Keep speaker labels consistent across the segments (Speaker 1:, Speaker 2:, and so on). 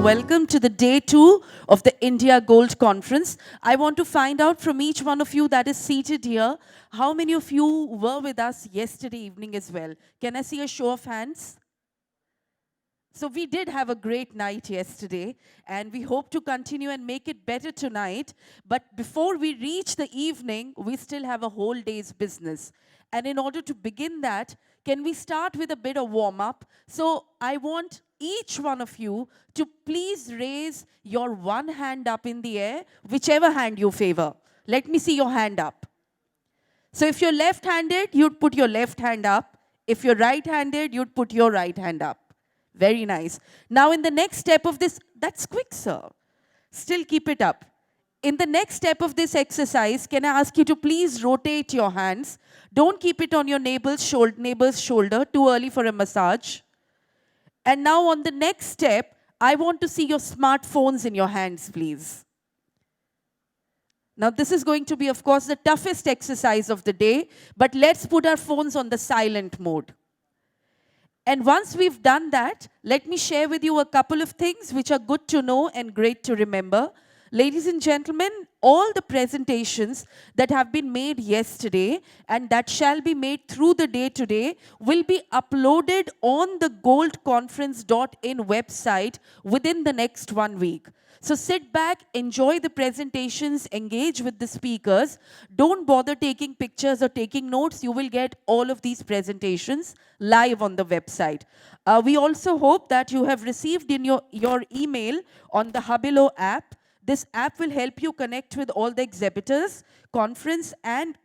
Speaker 1: welcome to the day 2 of the India Gold Conference. I want to find out from each one of you that is seated here, how many of you were with us yesterday evening as well? Can I see a show of hands? So we did have a great night yesterday, and we hope to continue and make it better tonight. But before we reach the evening, we still have a whole day's business. And in order to begin that, can we start with a bit of warm-up? So I want each one of you to please raise your one hand up in the air, whichever hand you favor. Let me see your hand up. So if you're left-handed, you'd put your left hand up. If you're right-handed, you'd put your right hand up. Very nice. Now in the next step of this, that's quick, sir. Still keep it up. In the next step of this exercise, can I ask you to please rotate your hands? Don't keep it on your neighbor's shoulder, too early for a massage. And now on the next step, I want to see your smartphones in your hands, please. Now this is going to be, of course, the toughest exercise of the day, but let's put our phones on the silent mode. And once we've done that, let me share with you a couple of things which are good to know and great to remember. Ladies and gentlemen, all the presentations that have been made yesterday and that shall be made through the day today will be uploaded on the goldconference.in website within the next 1 week. So sit back, enjoy the presentations, engage with the speakers. Don't bother taking pictures or taking notes. You will get all of these presentations live on the website. We also hope that you have received in your email on the Hubilo app. This app will help you connect with all the exhibitors, conference and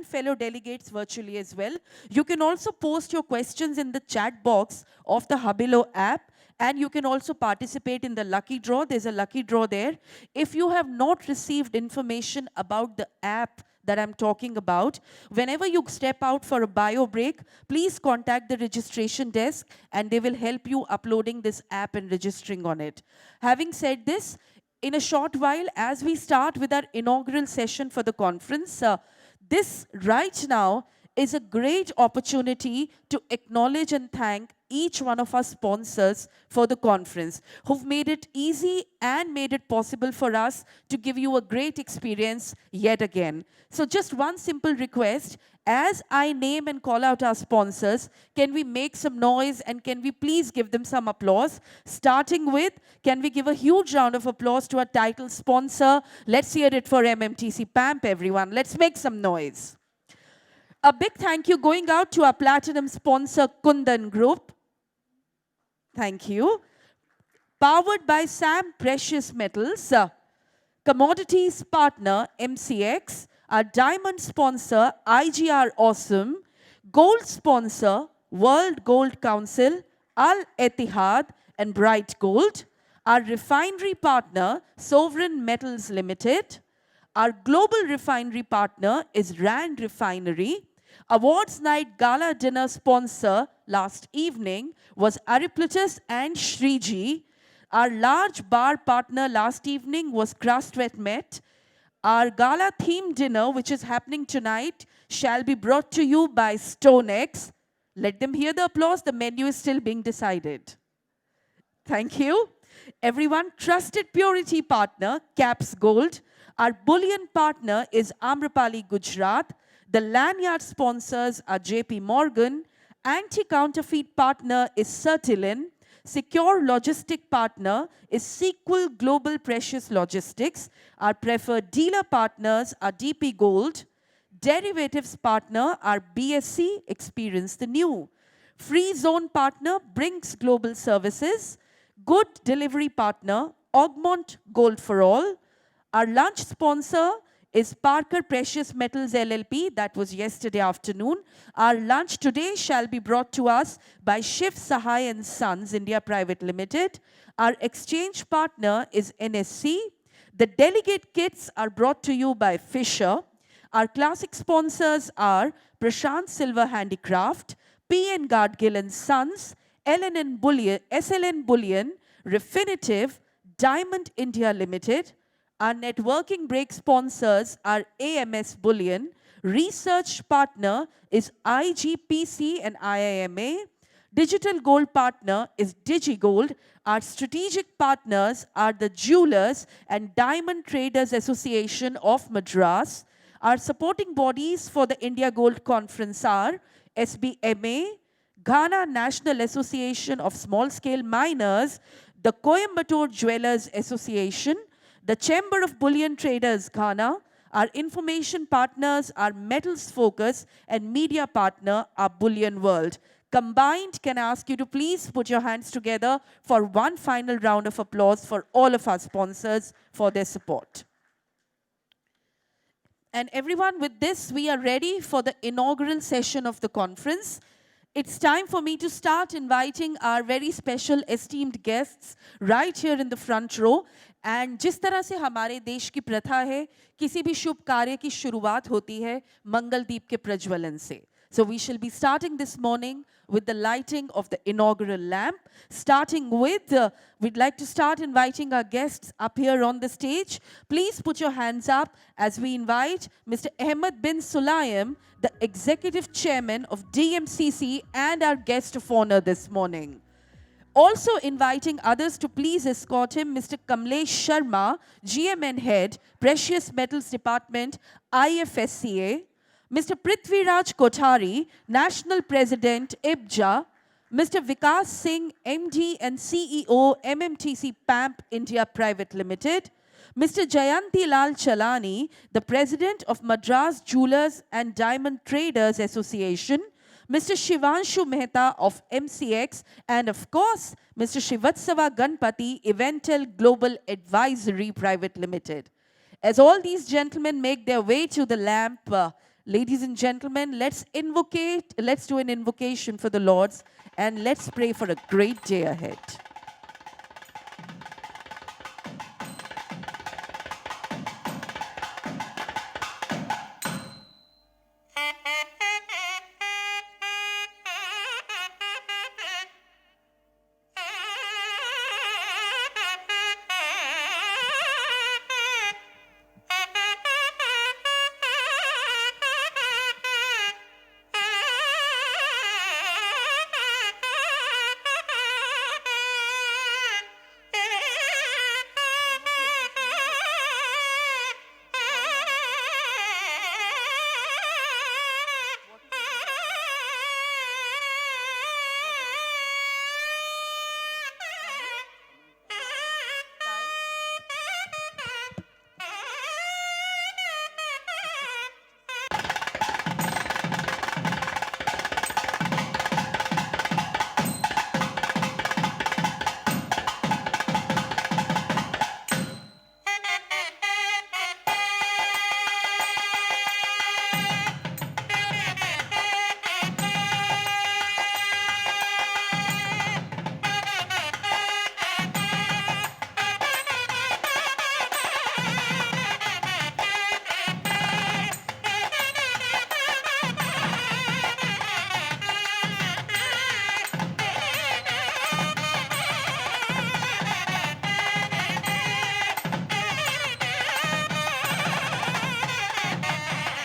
Speaker 1: fellow delegates virtually as well. You can also post your questions in the chat box of the Hubilo app. And you can also participate in the lucky draw. There's a lucky draw there. If you have not received information about the app that I'm talking about, whenever you step out for a bio break, please contact the registration desk and they will help you uploading this app and registering on it. Having said this, in a short while, as we start with our inaugural session for the conference, this right now is a great opportunity to acknowledge and thank each one of our sponsors for the conference, who've made it easy and made it possible for us to give you a great experience yet again. So just one simple request, as I name and call out our sponsors, can we make some noise and can we please give them some applause? Starting with, can we give a huge round of applause to our title sponsor? Let's hear it for MMTC PAMP, everyone. Let's make some noise. A big thank you going out to our platinum sponsor, Kundan Group. Thank you. Powered by Sam Precious Metals, commodities partner, MCX, our diamond sponsor, IGR Awesome, gold sponsor, World Gold Council, Al Etihad and Bright Gold, our refinery partner, Sovereign Metals Limited, our global refinery partner is Rand Refinery. Awards night gala dinner sponsor last evening was Ariplatus and Shriji. Our large bar partner last evening was Crustwet Met. Our gala theme dinner, which is happening tonight, shall be brought to you by StoneX. Let them hear the applause. The menu is still being decided. Thank you. Everyone, trusted purity partner, Caps Gold. Our bullion partner is Amrapali Gujarat. The lanyard sponsors are JP Morgan. Anti-counterfeit partner is Certilin. Secure logistic partner is Sequel Global Precious Logistics. Our preferred dealer partners are DP Gold. Derivatives partner are BSC, Experience the New. Free zone partner, Brinks Global Services. Good delivery partner, Augmont Gold for All. Our lunch sponsor is Parker Precious Metals LLP. That was yesterday afternoon. Our lunch today shall be brought to us by Shiv Sahai and Sons India Private Limited. Our exchange partner is NSC. The delegate kits are brought to you by Fisher. Our classic sponsors are Prashant Silver Handicraft, P.N. Gadgil and Sons, SLN Bullion, Refinitiv, Diamond India Limited. Our networking break sponsors are AMS Bullion. Research partner is IGPC and IIMA. Digital gold partner is DigiGold. Our strategic partners are the Jewelers and Diamond Traders Association of Madras. Our supporting bodies for the India Gold Conference are SBMA, Ghana National Association of Small Scale Miners, the Coimbatore Jewelers Association, the Chamber of Bullion Traders Ghana. Our information partners are Metals Focus, and media partner are Bullion World. Combined, can I ask you to please put your hands together for one final round of applause for all of our sponsors for their support. And everyone, with this, we are ready for the inaugural session of the conference. It's time for me to start inviting our very special esteemed guests right here in the front row. And जिस तरह से हमारे देश की प्रथा है, किसी भी शुभ कार्य की शुरुआत होती है मंगल दीप के प्रज्वलन से. So we shall be starting this morning with the lighting of the inaugural lamp. Starting with, we'd like to start inviting our guests up here on the stage. Please put your hands up as we invite Mr. Ahmed bin Sulayem, the Executive Chairman of DMCC and our guest of honor this morning. Also inviting others to please escort him, Mr. Kamlesh Sharma, GMN Head, Precious Metals Department, IFSCA. Mr. Prithviraj Kothari, National President, IBJA. Mr. Vikas Singh, MD and CEO, MMTC PAMP India Private Limited. Mr. Jayanti Lal Chalani, the President of Madras Jewelers and Diamond Traders Association. Mr. Shivanshu Mehta of MCX, and of course, Mr. Shivatsava Ganpati, Eventel Global Advisory Private Limited. As all these gentlemen make their way to the lamp, ladies and gentlemen, let's do an invocation for the Lords, and let's pray for a great day ahead.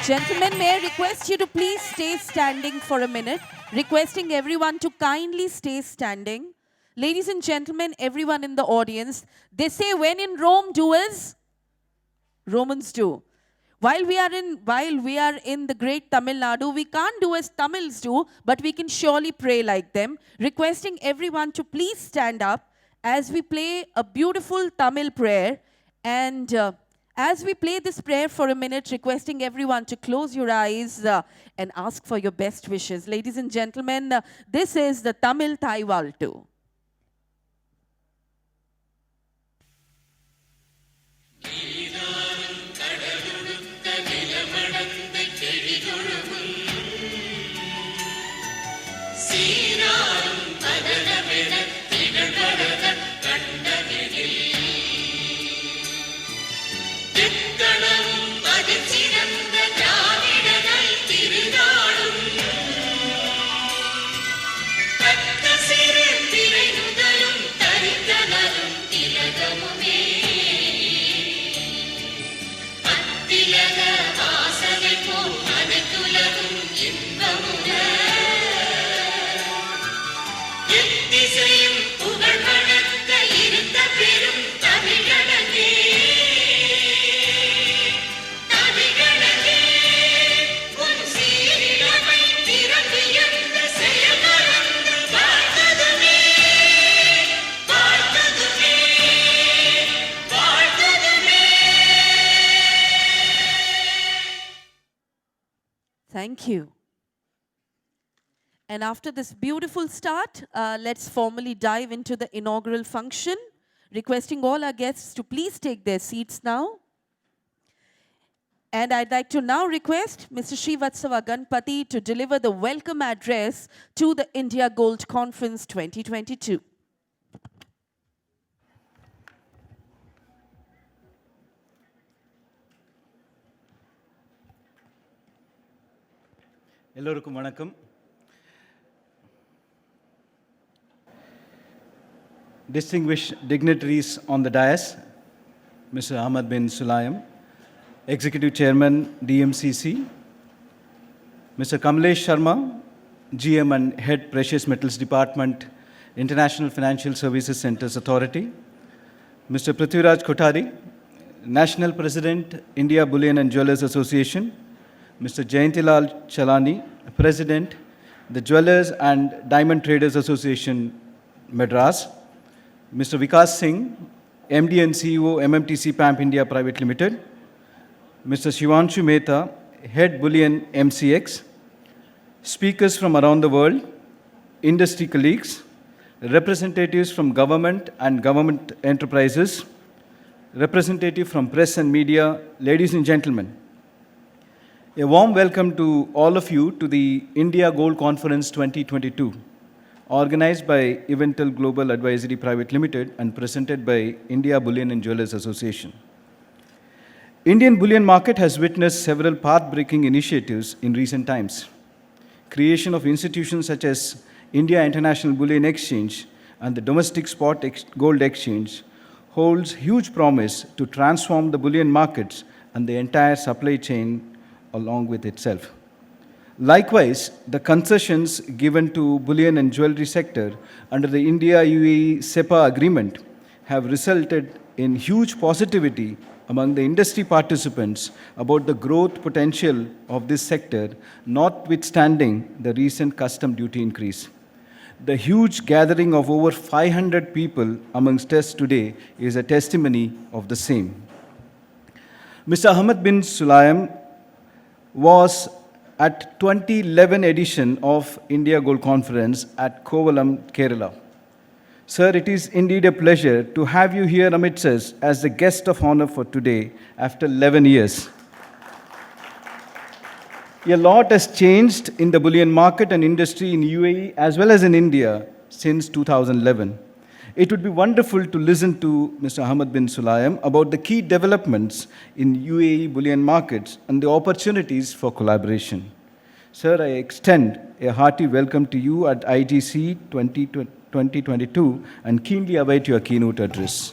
Speaker 1: Gentlemen, may I request you to please stay standing for a minute, requesting everyone to kindly stay standing. Ladies and gentlemen, everyone in the audience, they say when in Rome, do as Romans do. While we are in the great Tamil Nadu, we can't do as Tamils do, but we can surely pray like them, requesting everyone to please stand up as we play a beautiful Tamil prayer. And as we play this prayer for a minute, requesting everyone to close your eyes and ask for your best wishes. Ladies and gentlemen, this is the Tamil Thai Valtu.
Speaker 2: Siren
Speaker 1: Thank you. And after this beautiful start, let's formally dive into the inaugural function. Requesting all our guests to please take their seats now. And I'd like to now request Mr. Srivatsava Ganpati to deliver the welcome address to the India Gold Conference 2022.
Speaker 2: எல்லோருக்கும் வணக்கம். Distinguished dignitaries on the dais, Mr. Ahmad bin Sulayam, Executive Chairman, DMCC, Mr. Kamlesh Sharma, GM and Head Precious Metals Department, International Financial Services Centers Authority, Mr. Prithviraj Kothari, National President, India Bullion and Jewellers Association, Mr. Jayantilal Chalani, President, the Jewellers and Diamond Traders Association, Madras, Mr. Vikas Singh, MD and CEO, MMTC PAMP India Private Limited, Mr. Shivanshu Mehta, Head Bullion MCX, speakers from around the world, industry colleagues, representatives from government and government enterprises, representative from press and media, ladies and gentlemen. A warm welcome to all of you to the India Gold Conference 2022, organized by Evental Global Advisory Private Limited and presented by India Bullion and Jewellers Association. Indian bullion market has witnessed several path-breaking initiatives in recent times. Creation of institutions such as India International Bullion Exchange and the domestic spot gold exchange holds huge promise to transform the bullion markets and the entire supply chain along with itself. Likewise, the concessions given to bullion and jewelry sector under the India-UAE SEPA agreement have resulted in huge positivity among the industry participants about the growth potential of this sector, notwithstanding the recent custom duty increase. The huge gathering of over 500 people amongst us today is a testimony of the same. Mr. Ahmad bin Sulayam was at 2011 edition of India Gold Conference at Kovalam, Kerala. Sir, it is indeed a pleasure to have you here amidst us as the guest of honor for today after 11 years. A lot has changed in the bullion market and industry in UAE as well as in India since 2011. It would be wonderful to listen to Mr. Ahmad bin Sulayam about the key developments in UAE bullion markets and the opportunities for collaboration. Sir, I extend a hearty welcome to you at ITC 2022 and keenly await your keynote address.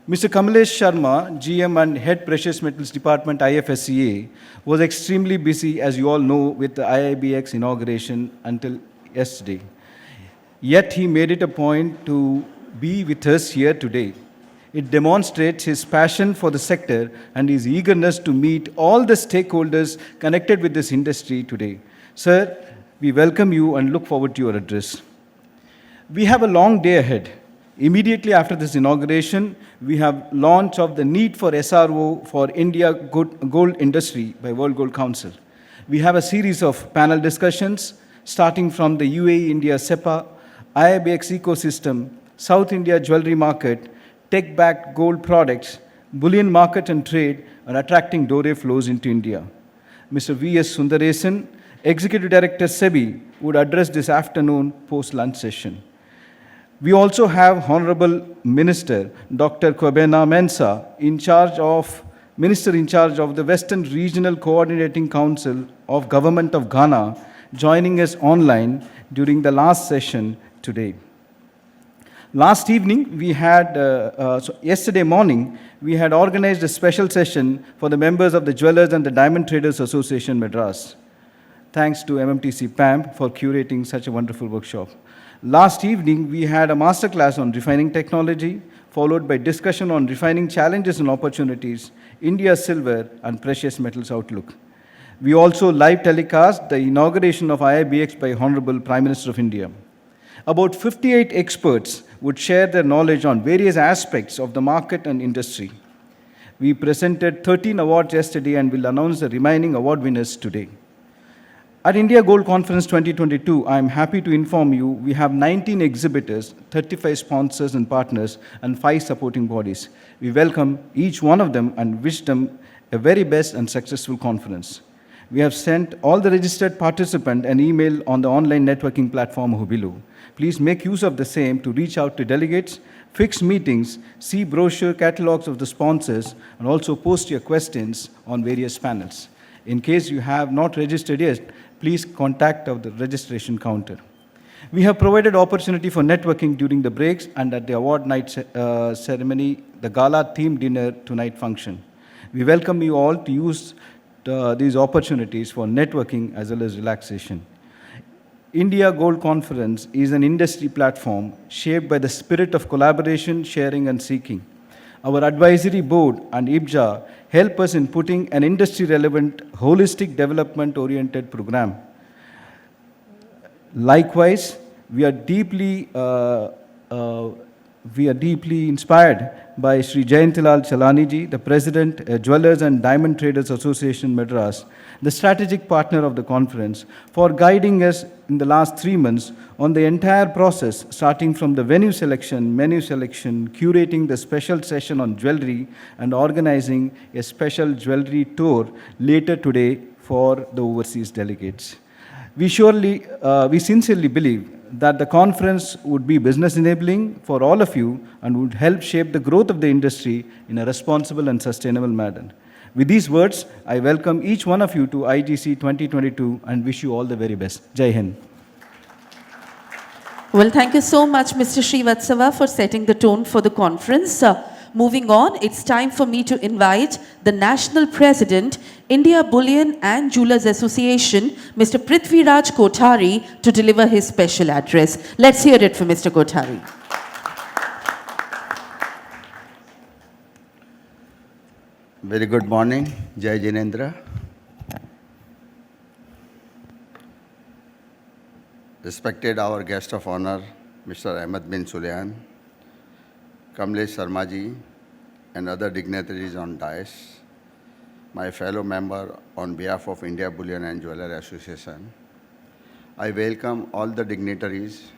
Speaker 2: Mr. Kamlesh Sharma, GM and Head Precious Metals Department, IFSCA, was extremely busy, as you all know, with the IIBX inauguration until yesterday. Yet he made it a point to be with us here today. It demonstrates his passion for the sector and his eagerness to meet all the stakeholders connected with this industry today. Sir, we welcome you and look forward to your address. We have a long day ahead. Immediately after this inauguration, we have launch of the need for SRO for India gold industry by World Gold Council. We have a series of panel discussions starting from the UAE-India SEPA, IIBX ecosystem, South India jewelry market, tech-backed gold products, bullion market and trade, and attracting doré flows into India. Mr. V.S. Sundaresan, Executive Director SEBI, would address this afternoon post-lunch session. We also have Honorable Minister Dr. Kwabena Mensah, Minister in charge of the Western Regional Coordinating Council of Government of Ghana, joining us online during the last session today. Last evening, yesterday morning, we had organized a special session for the members of the Jewellers and the Diamond Traders Association, Madras. Thanks to MMTC PAMP for curating such a wonderful workshop. Last evening, we had a masterclass on refining technology, followed by discussion on refining challenges and opportunities, India's silver and precious metals outlook. We also live telecast the inauguration of IIBX by Honorable Prime Minister of India. About 58 experts would share their knowledge on various aspects of the market and industry. We presented 13 awards yesterday and will announce the remaining award winners today. At India Gold Conference 2022, I am happy to inform you we have 19 exhibitors, 35 sponsors and partners, and 5 supporting bodies. We welcome each one of them and wish them a very best and successful conference. We have sent all the registered participants an email on the online networking platform Hubilu. Please make use of the same to reach out to delegates, fix meetings, see brochure catalogs of the sponsors, and also post your questions on various panels. In case you have not registered yet, please contact the registration counter. We have provided opportunity for networking during the breaks and at the award night ceremony, the gala theme dinner tonight function. We welcome you all to use these opportunities for networking as well as relaxation. India Gold Conference is an industry platform shaped by the spirit of collaboration, sharing, and seeking. Our advisory board and IBJA help us in putting an industry-relevant, holistic, development-oriented program. Likewise, we are deeply inspired by Sri Jayantilal Chalaniji, the President, Jewelers and Diamond Traders Association, Madras, the strategic partner of the conference, for guiding us in the last 3 months on the entire process, starting from the venue selection, menu selection, curating the special session on jewelry, and organizing a special jewelry tour later today for the overseas delegates. We sincerely believe that the conference would be business enabling for all of you and would help shape the growth of the industry in a responsible and sustainable manner. With these words, I welcome each one of you to ITC 2022 and wish you all the very best. Jai Hind.
Speaker 1: Well, thank you so much, Mr. Srivatsava, for setting the tone for the conference. Moving on, it's time for me to invite the National President, India Bullion and Jewelers Association, Mr. Prithviraj Kothari, to deliver his special address. Let's hear it for Mr. Kothari.
Speaker 3: Very good morning, Jai Jinendra. Respected our guest of honor, Mr. Ahmed bin Sulayem, Kamlesh Sarmaji, and other dignitaries on dais, my fellow member on behalf of India Bullion and Jeweller Association, I welcome all the dignitaries,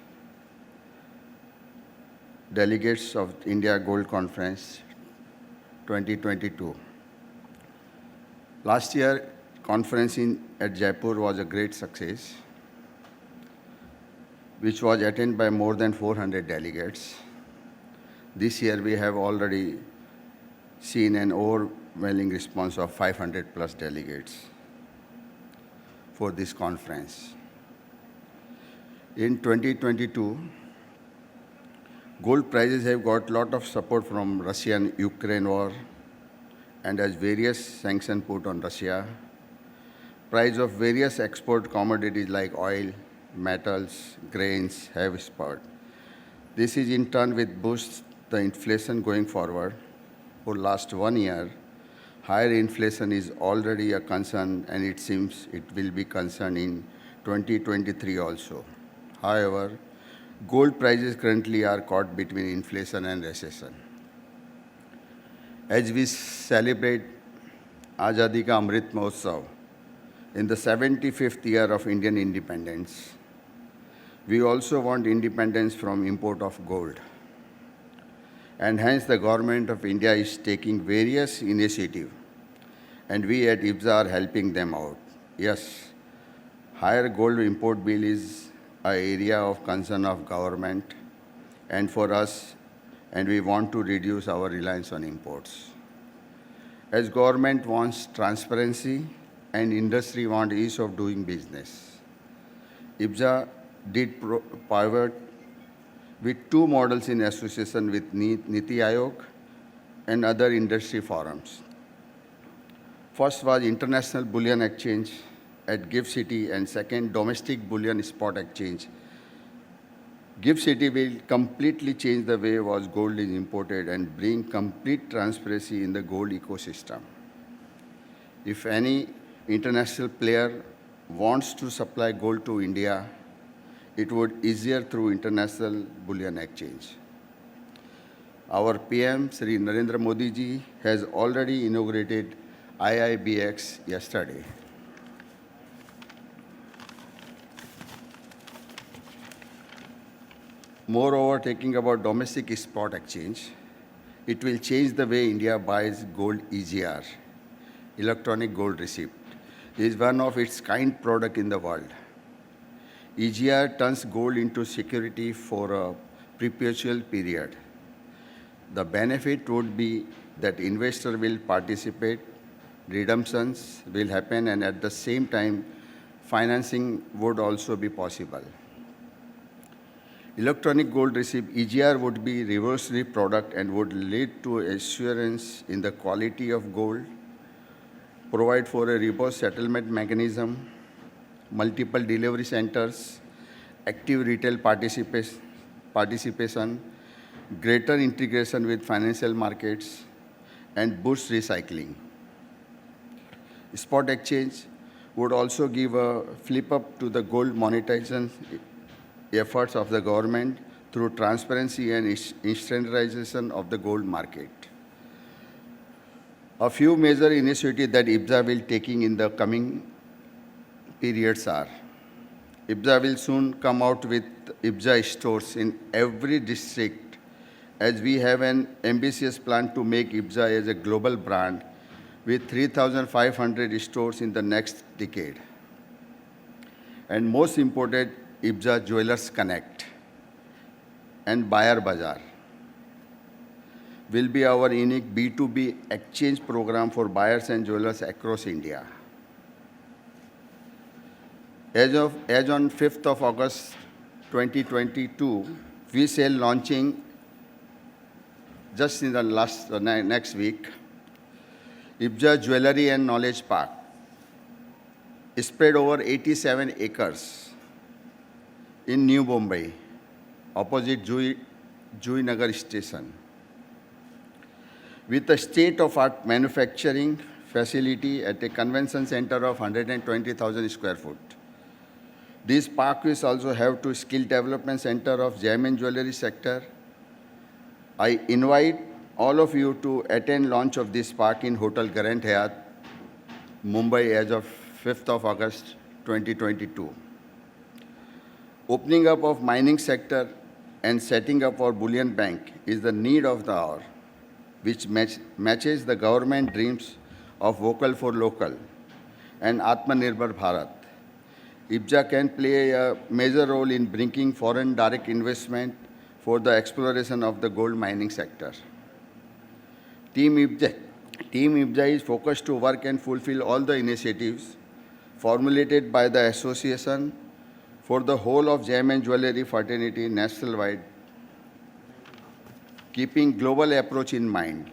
Speaker 3: delegates of India Gold Conference 2022. Last year, conference at Jaipur was a great success, which was attended by more than 400 delegates. This year, we have already seen an overwhelming response of 500 plus delegates for this conference. In 2022, gold prices have got a lot of support from Russian-Ukraine war, and as various sanctions put on Russia, price of various export commodities like oil, metals, grains have spurred. This is in turn with boosts the inflation going forward. For last 1 year, higher inflation is already a concern, and it seems it will be concern in 2023 also. However, gold prices currently are caught between inflation and recession. As we celebrate Azadi Ka Amrit Mahotsav in the 75th year of Indian independence, we also want independence from import of gold. And hence the government of India is taking various initiatives, and we at IBJA are helping them out. Yes, higher gold import bill is an area of concern of government and for us, and we want to reduce our reliance on imports. As government wants transparency and industry wants ease of doing business, IBJA did pivot with 2 models in association with Niti Aayog and other industry forums. First was International Bullion Exchange at Gift City, and second, Domestic Bullion Spot Exchange. Gift City will completely change the way was gold is imported and bring complete transparency in the gold ecosystem. If any international player wants to supply gold to India, it would easier through International Bullion Exchange. Our PM, Sri Narendra Modi ji, has already inaugurated IIBX yesterday. Moreover, talking about domestic spot exchange, it will change the way India buys gold EGR, electronic gold receipt. It is one of its kind product in the world. EGR turns gold into security for a perpetual period. The benefit would be that investor will participate, redemptions will happen, and at the same time, financing would also be possible. Electronic gold receipt EGR would be reverse repo product and would lead to assurance in the quality of gold, provide for a robust settlement mechanism, multiple delivery centers, active retail participation, greater integration with financial markets, and boost recycling. Spot exchange would also give a flip up to the gold monetization efforts of the government through transparency and standardization of the gold market. A few major initiatives that IBSA will taking in the coming periods are: IBSA will soon come out with IBSA stores in every district, as we have an ambitious plan to make IBSA as a global brand with 3,500 stores in the next decade. And most important, IBSA Jewelers Connect and Buyer Bazaar will be our unique B2B exchange program for buyers and jewelers across India. As on 5th of August 2022, we shall launching just in the next week, IBSA Jewelry and Knowledge Park, spread over 87 acres in New Mumbai, opposite Juhi Nagar station, with a state-of-art manufacturing facility at a convention center of 120,000 square foot. This park will also have two skill development center of gem and jewelry sector. I invite all of you to attend launch of this park in Hotel Grand Hyatt, Mumbai as of 5th of August 2022. Opening up of mining sector and setting up our bullion bank is the need of the hour, which matches the government dreams of vocal for local and Atmanirbhar Bharat. IBSA can play a major role in bringing foreign direct investment for the exploration of the gold mining sector. Team IBSA is focused to work and fulfill all the initiatives formulated by the association for the whole of gem and jewelry fraternity nationwide, keeping global approach in mind.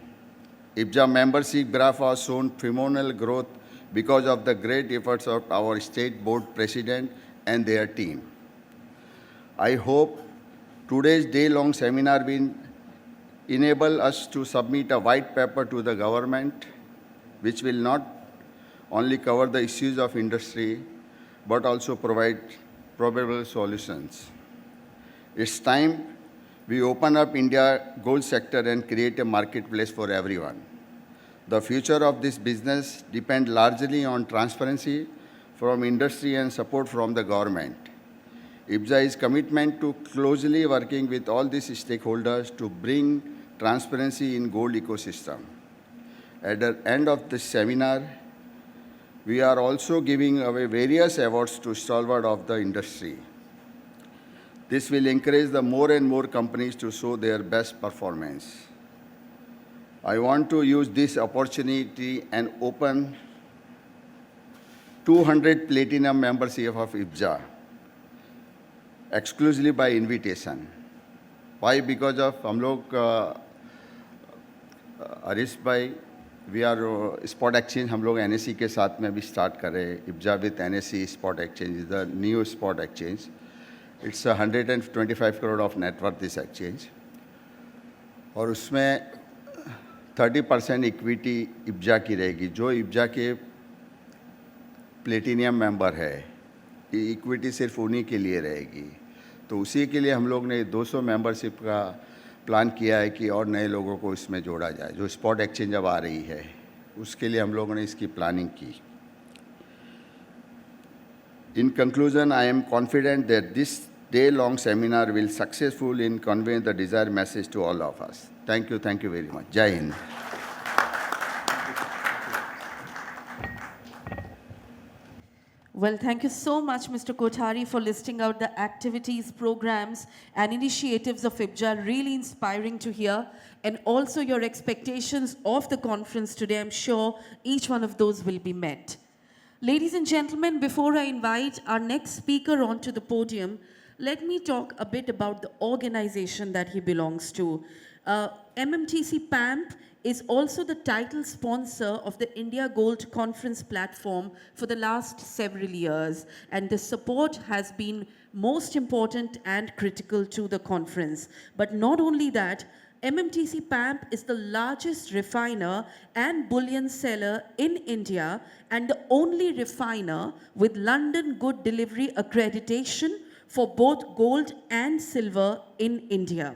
Speaker 3: IBSA membership graph has shown phenomenal growth because of the great efforts of our state board president and their team. I hope today's day-long seminar will enable us to submit a white paper to the government, which will not only cover the issues of industry, but also provide probable solutions. It's time we open up India gold sector and create a marketplace for everyone. The future of this business depends largely on transparency from industry and support from the government. IBSA is commitment to closely working with all these stakeholders to bring transparency in gold ecosystem. At the end of the seminar, we are also giving away various awards to stalwart of the industry. This will encourage the more and more companies to show their best performance. I want to use this opportunity and open 200 platinum membership of IBSA, exclusively by invitation. Why? Because of हम लोग हरीश भाई, we are spot exchange हम लोग NSE के साथ में भी start कर रहे हैं. IBSA with NSE spot exchange is the new spot exchange. It's 125 crore of net worth this exchange, और उसमें 30% इक्विटी IBSA की रहेगी. जो IBSA के प्लेटिनियम मेंबर है, इक्विटी सिर्फ उन्हीं के लिए रहेगी. तो उसी के लिए हम लोग ने 200 मेंबरशिप का प्लान किया है कि और नए लोगों को इसमें जोड़ा जाए. जो स्पॉट एक्सचेंज अब आ रही है, उसके लिए हम लोगों ने इसकी प्लानिंग की. In conclusion, I am confident that this day-long seminar will successful in conveying the desired message to all of us. Thank you very much. Jai Hind.
Speaker 1: Well, thank you so much, Mr. Kothari, for listing out the activities, programs, and initiatives of IBJA. Really inspiring to hear. And also your expectations of the conference today. I'm sure each one of those will be met. Ladies and gentlemen, before I invite our next speaker onto the podium, let me talk a bit about the organization that he belongs to. MMTC PAMP is also the title sponsor of the India Gold Conference platform for the last several years, and the support has been most important and critical to the conference. But not only that, MMTC PAMP is the largest refiner and bullion seller in India and the only refiner with London Good Delivery accreditation for both gold and silver in India.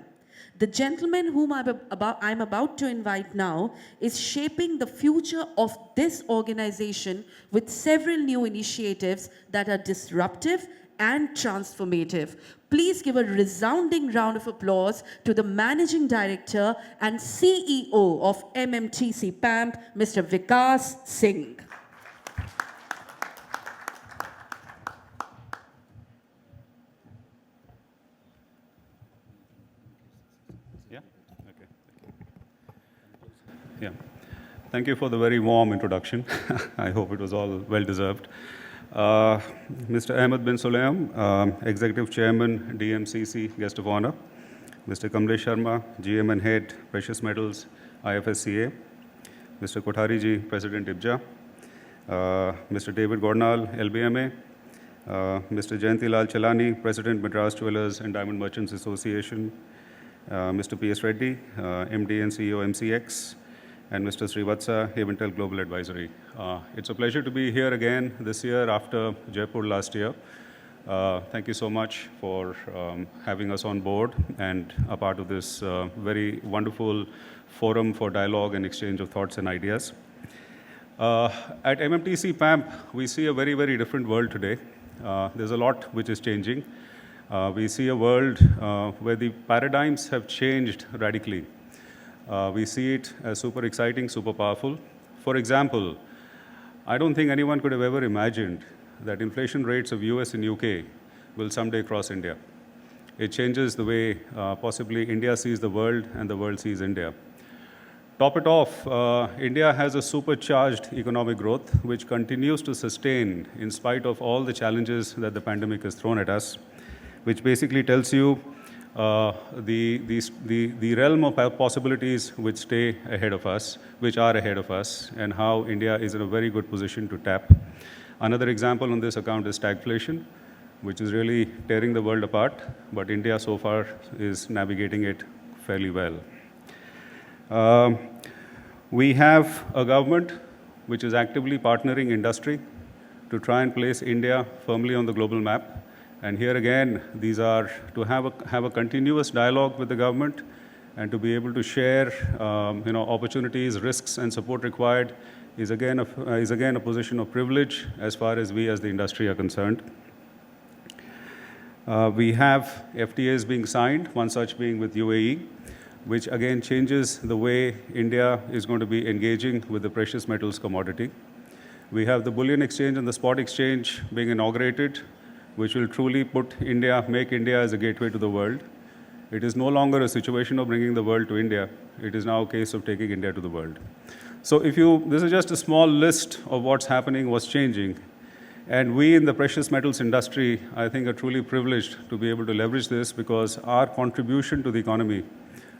Speaker 1: The gentleman whom I'm about to invite now is shaping the future of this organization with several new initiatives that are disruptive and transformative. Please give a resounding round of applause to the Managing Director and CEO of MMTC PAMP, Mr. Vikas Singh.
Speaker 4: Yeah? Okay. Yeah. Thank you for the very warm introduction. I hope it was all well-deserved. Mr. Ahmed bin Sulayem, Executive Chairman, DMCC, Guest of Honor. Mr. Kamlesh Sharma, GM and Head, Precious Metals, IFSCA. Mr. Kothari ji, President IBJA. Mr. David Gornal, LBMA. Mr. Jayantilal Chelani, President, Madras Jewelers and Diamond Merchants Association. Mr. P.S. Reddy, MD and CEO, MCX. And Mr. Srivatsa, Haventel Global Advisory. It's a pleasure to be here again this year after Jaipur last year. Thank you so much for having us on board and a part of this very wonderful forum for dialogue and exchange of thoughts and ideas. At MMTC PAMP, we see a very, very different world today. There's a lot which is changing. We see a world where the paradigms have changed radically. We see it as super exciting, super powerful. For example, I don't think anyone could have ever imagined that inflation rates of US and UK will someday cross India. It changes the way possibly India sees the world and the world sees India. Top it off, India has a supercharged economic growth which continues to sustain in spite of all the challenges that the pandemic has thrown at us, which basically tells you the realm of possibilities which stay ahead of us, which are ahead of us, and how India is in a very good position to tap. Another example on this account is stagflation, which is really tearing the world apart, but India so far is navigating it fairly well. We have a government which is actively partnering industry to try and place India firmly on the global map. And here again, these are to have a continuous dialogue with the government and to be able to share opportunities, risks, and support required is again a position of privilege as far as we as the industry are concerned. We have FTAs being signed, one such being with UAE, which again changes the way India is going to be engaging with the precious metals commodity. We have the bullion exchange and the spot exchange being inaugurated, which will truly make India as a gateway to the world. It is no longer a situation of bringing the world to India. It is now a case of taking India to the world. So this is just a small list of what's happening, what's changing. And we in the precious metals industry, I think, are truly privileged to be able to leverage this because our contribution to the economy,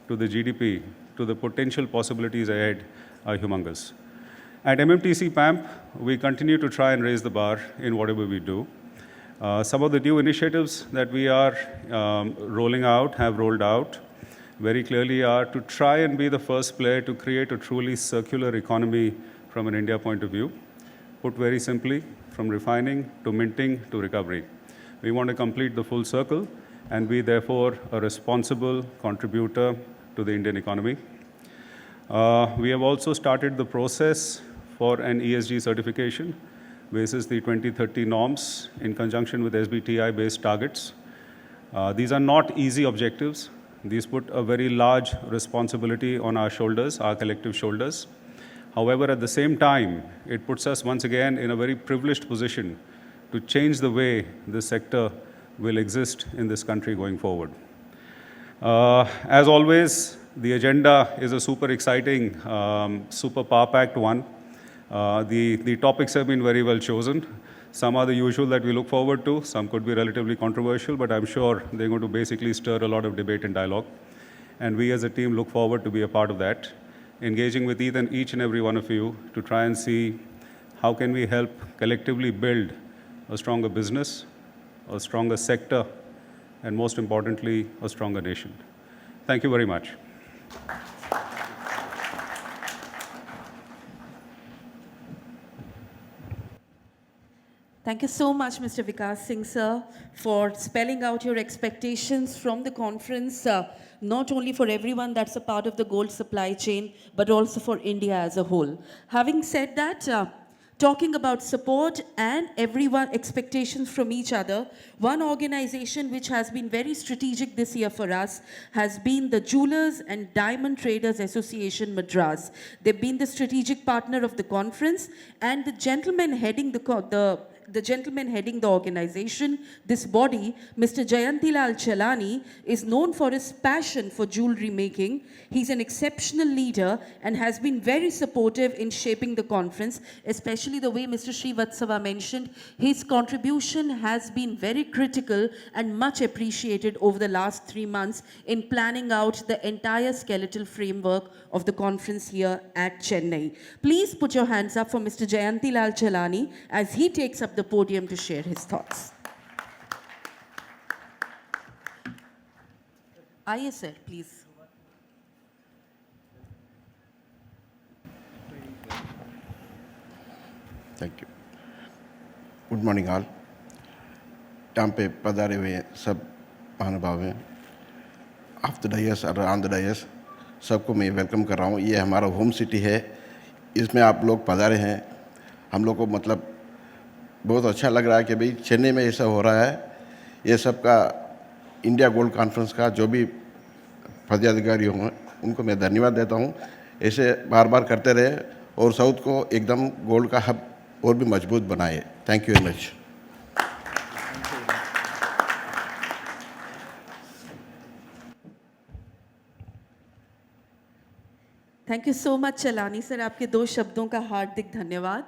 Speaker 4: to the GDP, to the potential possibilities ahead are humongous. At MMTC PAMP, we continue to try and raise the bar in whatever we do. Some of the new initiatives that we are have rolled out very clearly are to try and be the first player to create a truly circular economy from an India point of view. Put very simply, from refining to minting to recovery. We want to complete the full circle and be therefore a responsible contributor to the Indian economy. We have also started the process for an ESG certification basis the 2030 norms in conjunction with SBTI-based targets. These are not easy objectives. These put a very large responsibility on our shoulders, our collective shoulders. However, at the same time, it puts us once again in a very privileged position to change the way this sector will exist in this country going forward. As always, the agenda is a super exciting, super power-packed one. The topics have been very well chosen. Some are the usual that we look forward to. Some could be relatively controversial, but I'm sure they're going to basically stir a lot of debate and dialogue. And we as a team look forward to be a part of that, engaging with each and every one of you to try and see how can we help collectively build a stronger business, a stronger sector, and most importantly, a stronger nation. Thank you very much.
Speaker 1: Thank you so much, Mr. Vikas Singh, sir, for spelling out your expectations from the conference, not only for everyone that's a part of the gold supply chain, but also for India as a whole. Having said that, talking about support and everyone expectations from each other, one organization which has been very strategic this year for us has been the Jewelers and Diamond Traders Association Madras. They've been the strategic partner of the conference, and the gentleman heading the gentleman heading the organization, this body, Mr. Jayantilal Chelani, is known for his passion for jewelry making. He's an exceptional leader and has been very supportive in shaping the conference, especially the way Mr. Srivatsava mentioned. His contribution has been very critical and much appreciated over the last 3 months in planning out the entire skeletal framework of the conference here at Chennai. Please put your hands up for Mr. Jayantilal Chelani as he takes up the podium to share his thoughts. Aye, sir, please.
Speaker 5: Thank you good morning all यहाँ पे पधारे हुए सब महानुभाव हैं of the DISE और on the DISE सबको मैं वेलकम कर रहा हूँ। ये हमारा होम सिटी है, इसमें आप लोग पधारे हैं। हम लोग को मतलब बहुत अच्छा लग रहा है कि भाई चेन्नई में ऐसा हो रहा है। ये सब का इंडिया गोल्ड कॉन्फ्रेंस का जो भी पदाधिकारी होंगे उनको मैं धन्यवाद देता हूँ। ऐसे बार बार करते रहे और साउथ को एकदम गोल्ड का हब और भी मजबूत बनाए। Thank you very much.
Speaker 1: Thank you so much, Chelani sir. आपके 2 शब्दों का हार्दिक धन्यवाद.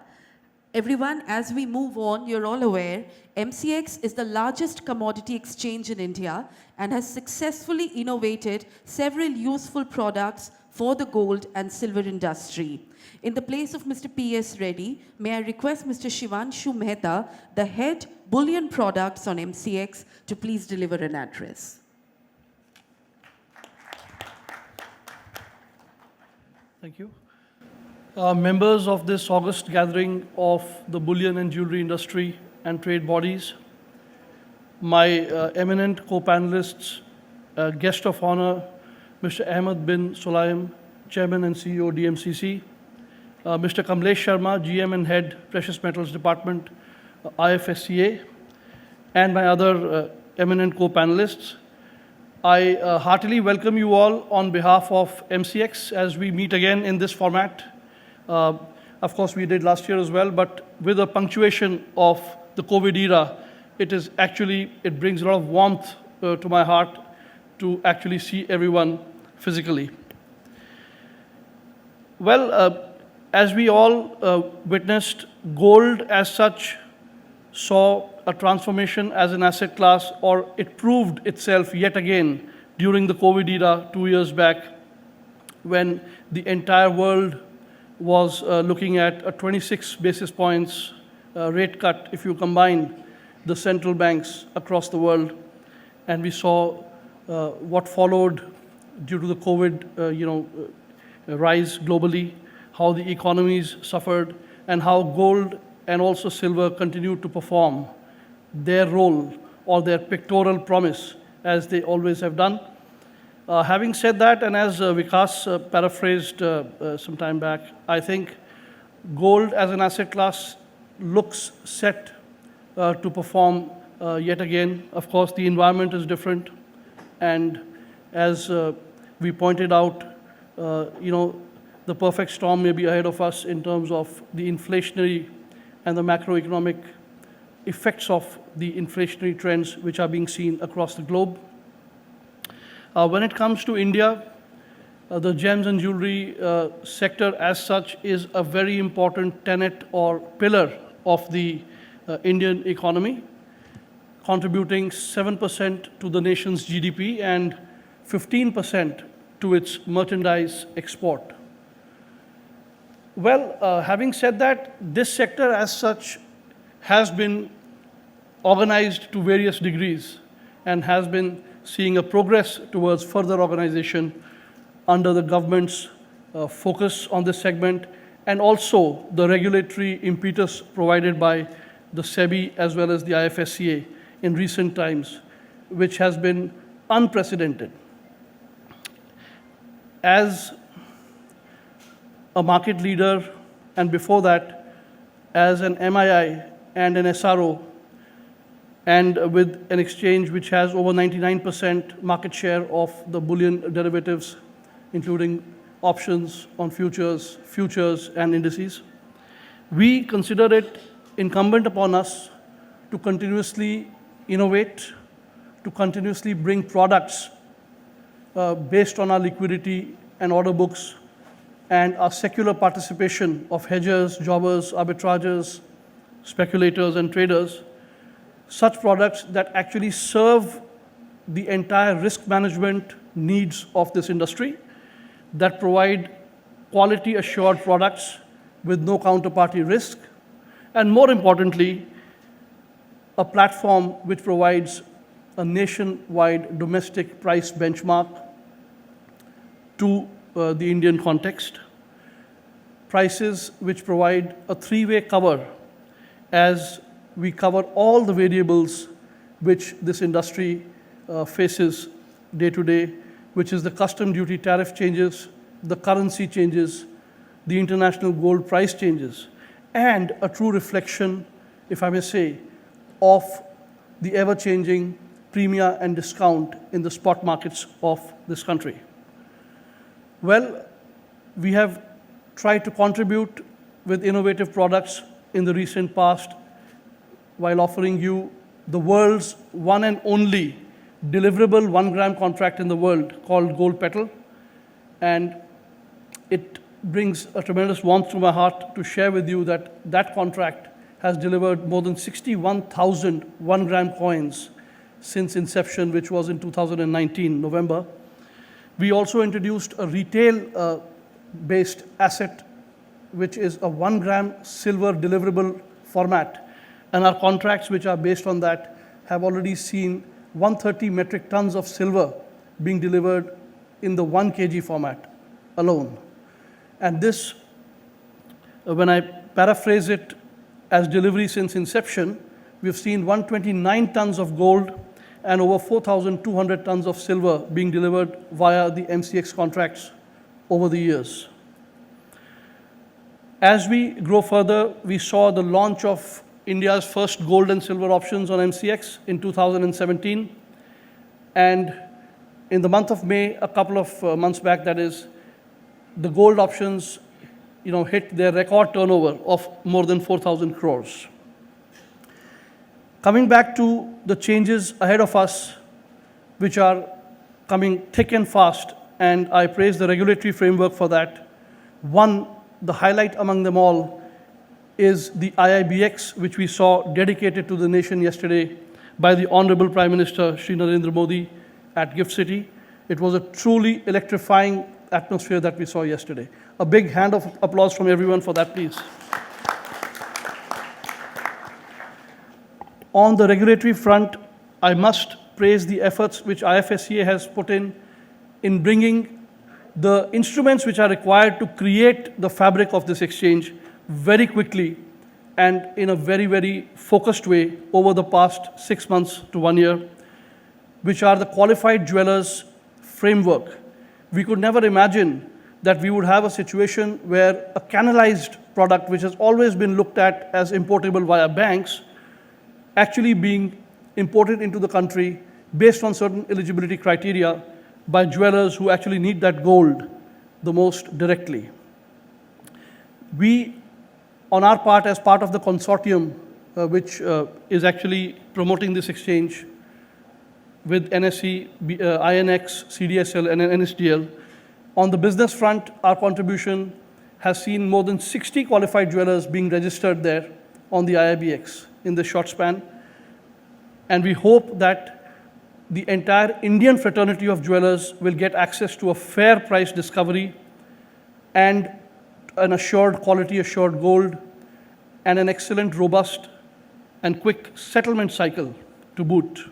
Speaker 1: Everyone, as we move on, you're all aware, MCX is the largest commodity exchange in India and has successfully innovated several useful products for the gold and silver industry. In the place of Mr. P.S. Reddy, may I request Mr. Shivanshu Mehta, the head bullion products on MCX, to please deliver an address.
Speaker 6: Thank you. Members of this August gathering of the bullion and jewelry industry and trade bodies, my eminent co-panelists, guest of honor, Mr. Ahmed bin Sulaim, Chairman and CEO, DMCC, Mr. Kamlesh Sharma, GM and Head, Precious Metals Department, IFSCA, and my other eminent co-panelists. I heartily welcome you all on behalf of MCX as we meet again in this format. Of course, we did last year as well, but with a punctuation of the COVID era, it brings a lot of warmth to my heart to actually see everyone physically. Well, as we all witnessed, gold as such saw a transformation as an asset class, or it proved itself yet again during the COVID era 2 years back, when the entire world was looking at a 26 basis points rate cut if you combine the central banks across the world. And we saw what followed due to the COVID rise globally, how the economies suffered, and how gold and also silver continued to perform their role or their pictorial promise as they always have done. Having said that, and as Vikas paraphrased some time back, I think gold as an asset class looks set to perform Yet again, of course, the environment is different. And as we pointed out, the perfect storm may be ahead of us in terms of the inflationary and the macroeconomic effects of the inflationary trends which are being seen across the globe. When it comes to India, the gems and jewelry sector as such is a very important tenet or pillar of the Indian economy, contributing 7% to the nation's GDP and 15% to its merchandise export. Well, having said that, this sector as such has been organized to various degrees and has been seeing a progress towards further organization under the government's focus on this segment, and also the regulatory impetus provided by the SEBI as well as the IFSCA in recent times, which has been unprecedented. As a market leader, and before that, as an MII and an SRO, and with an exchange which has over 99% market share of the bullion derivatives, including options on futures and indices, we consider it incumbent upon us to continuously innovate, to continuously bring products based on our liquidity and order books and our secular participation of hedgers, jobbers, arbitragers, speculators, and traders, such products that actually serve the entire risk management needs of this industry, that provide quality assured products with no counterparty risk, and more importantly, a platform which provides a nationwide domestic price benchmark to the Indian context, prices which provide a three-way cover as we cover all the variables which this industry faces day to day, which is the custom duty tariff changes, the currency changes, the international gold price changes, and a true reflection, if I may say, of the ever-changing premia and discount in the spot markets of this country. Well, we have tried to contribute with innovative products in the recent past while offering you the world's one and only deliverable 1 gram contract in the world called Gold Petal. And it brings a tremendous warmth to my heart to share with you that that contract has delivered more than 61,000 1 gram coins since inception, which was in 2019, November. We also introduced a retail-based asset, which is a 1 gram silver deliverable format. And our contracts, which are based on that, have already seen 130 metric tons of silver being delivered in the 1 kg format alone. And this, when I paraphrase it as delivery since inception, we've seen 129 tons of gold and over 4,200 tons of silver being delivered via the MCX contracts over the years. As we grow further, we saw the launch of India's first gold and silver options on MCX in 2017. And in the month of May, a couple of months back, that is, the gold options hit their record turnover of more than 4,000 crores. Coming back to the changes ahead of us, which are coming thick and fast, and I praise the regulatory framework for that. One, the highlight among them all, is the IIBX, which we saw dedicated to the nation yesterday by the Honorable Prime Minister Shri Narendra Modi at Gift City. It was a truly electrifying atmosphere that we saw yesterday. A big hand of applause from everyone for that, please. On the regulatory front, I must praise the efforts which IFSCA has put in bringing the instruments which are required to create the fabric of this exchange very quickly and in a very, very focused way over the past 6 months to 1 year, which are the qualified jewelers framework. We could never imagine that we would have a situation where a canalized product, which has always been looked at as importable via banks, actually being imported into the country based on certain eligibility criteria by jewelers who actually need that gold the most directly. We, on our part, as part of the consortium which is actually promoting this exchange with NSE, INX, CDSL, and NSDL, on the business front, our contribution has seen more than 60 qualified jewelers being registered there on the IIBX in this short span. And we hope that the entire Indian fraternity of jewelers will get access to a fair price discovery and an assured, quality assured gold, and an excellent, robust, and quick settlement cycle to boot,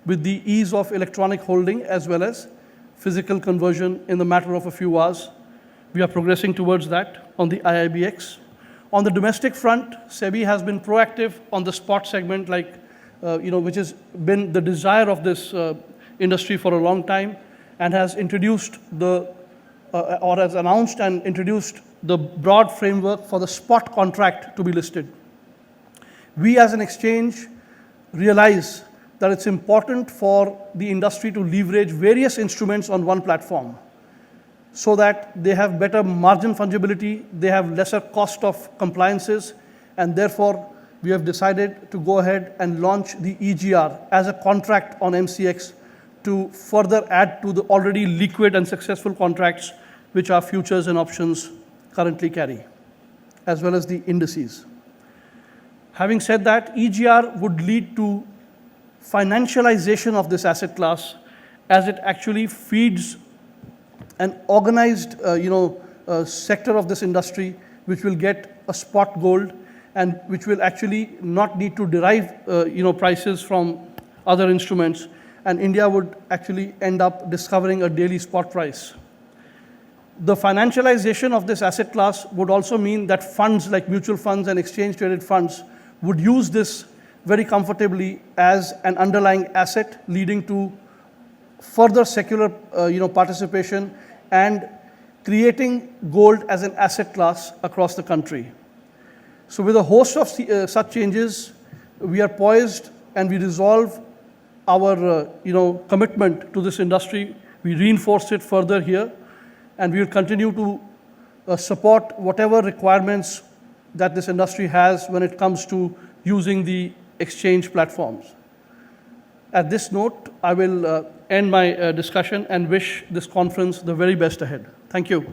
Speaker 6: with the ease of electronic holding as well as physical conversion in the matter of a few hours. We are progressing towards that on the IIBX. On the domestic front, SEBI has been proactive on the spot segment, like which has been the desire of this industry for a long time, and has introduced or has announced and introduced the broad framework for the spot contract to be listed. We as an exchange realize that it's important for the industry to leverage various instruments on one platform so that they have better margin fungibility, they have lesser cost of compliances, and therefore we have decided to go ahead and launch the EGR as a contract on MCX to further add to the already liquid and successful contracts which our futures and options currently carry, as well as the indices. Having said that, EGR would lead to financialization of this asset class as it actually feeds an organized sector of this industry which will get a spot gold and which will actually not need to derive prices from other instruments, and India would actually end up discovering a daily spot price. The financialization of this asset class would also mean that funds like mutual funds and exchange traded funds would use this very comfortably as an underlying asset, leading to further secular participation and creating gold as an asset class across the country. So with a host of such changes, we are poised and we resolve our commitment to this industry. We reinforce it further here, and we will continue to support whatever requirements that this industry has when it comes to using the exchange platforms. At this note, I will end my discussion and wish this conference the very best ahead. Thank you.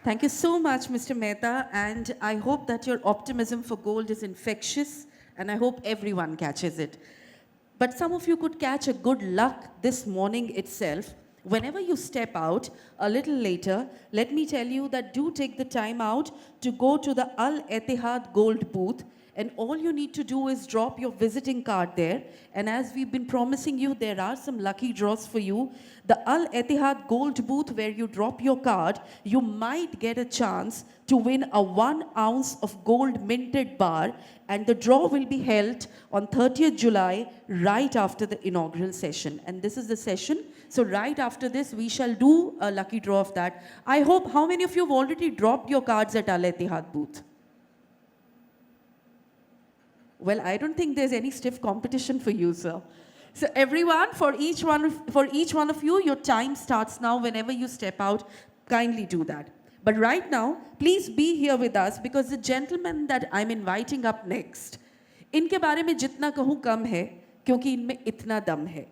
Speaker 1: Thank you so much, Mr. Mehta, and I hope that your optimism for gold is infectious, and I hope everyone catches it. But some of you could catch a good luck this morning itself. Whenever you step out a little later, let me tell you that do take the time out to go to the Al Etihad Gold booth, and all you need to do is drop your visiting card there. And as we've been promising you, there are some lucky draws for you. The Al Etihad Gold booth, where you drop your card, you might get a chance to win a 1 ounce of gold minted bar, and the draw will be held on 30th July, right after the inaugural session. And this is the session. So right after this, we shall do a lucky draw of that. I hope, how many of you have already dropped your cards at Al Etihad booth? Well, I don't think there's any stiff competition for you, sir. So everyone, for each one of you, your time starts now. Whenever you step out, kindly do that. But right now, please be here with us, because the gentleman that I'm inviting up next, इनके बारे में जितना कहूँ कम है, क्योंकि इनमें इतना दम है.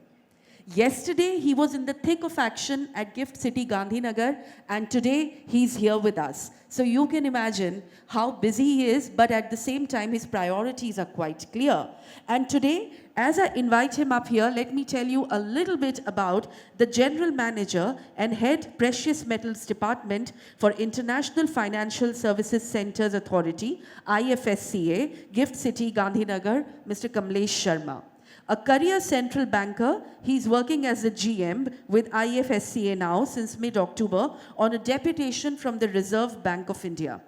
Speaker 1: Yesterday, he was in the thick of action at Gift City, Gandhinagar, and today he's here with us. So you can imagine how busy he is, but at the same time, his priorities are quite clear. And today, as I invite him up here, let me tell you a little bit about the General Manager and Head Precious Metals Department for International Financial Services Centers Authority, IFSCA, Gift City, Gandhinagar, Mr. Kamlesh Sharma. A career central banker, he's working as a GM with IFSCA now since mid-October on a deputation from the Reserve Bank of India.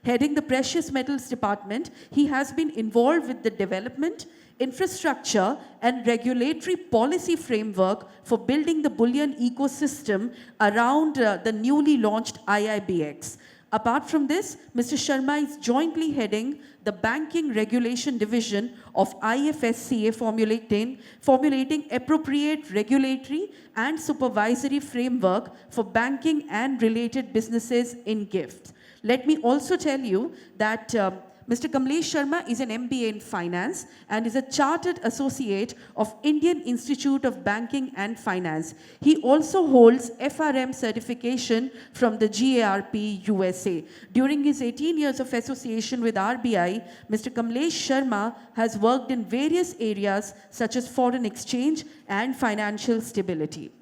Speaker 1: Heading the Precious Metals Department, he has been involved with the development, infrastructure, and regulatory policy framework for building the bullion ecosystem around the newly launched IIBX. Apart from this, Mr. Sharma is jointly heading the Banking Regulation Division of IFSCA, formulating appropriate regulatory and supervisory framework for banking and related businesses in GIFT. Let me also tell you that Mr. Kamlesh Sharma is an MBA in Finance and is a Chartered Associate of Indian Institute of Banking and Finance. He also holds FRM certification from the GARP USA. During his 18 years of association with RBI, Mr. Kamlesh Sharma has worked in various areas such as foreign exchange and financial stability.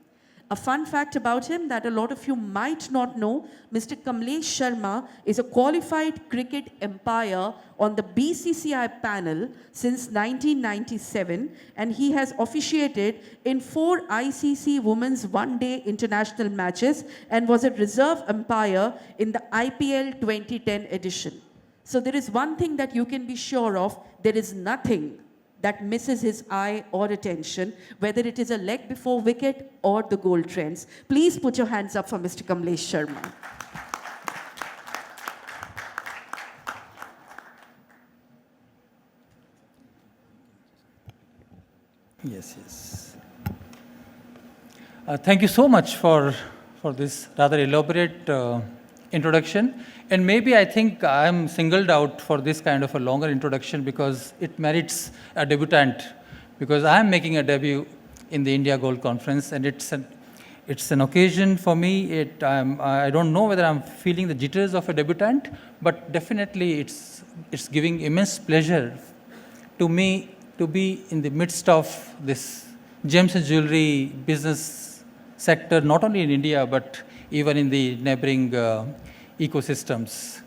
Speaker 1: A fun fact about him that a lot of you might not know, Mr. Kamlesh Sharma is a qualified cricket umpire on the BCCI panel since 1997, and he has officiated in 4 ICC Women's One-Day International matches and was a reserve umpire in the IPL 2010 edition. So there is one thing that you can be sure of, there is nothing that misses his eye or attention, whether it is a leg before wicket or the goal trends. Please put your hands up for Mr. Kamlesh Sharma.
Speaker 7: Yes. Thank you so much for this rather elaborate introduction. And maybe I think I'm singled out for this kind of a longer introduction because it merits a debutant, because I'm making a debut in the India Gold Conference, and it's an occasion for me. I don't know whether I'm feeling the jitters of a debutant, but definitely it's giving immense pleasure to me to be in the midst of this gems and jewelry business sector, not only in India, but even in the neighboring ecosystems.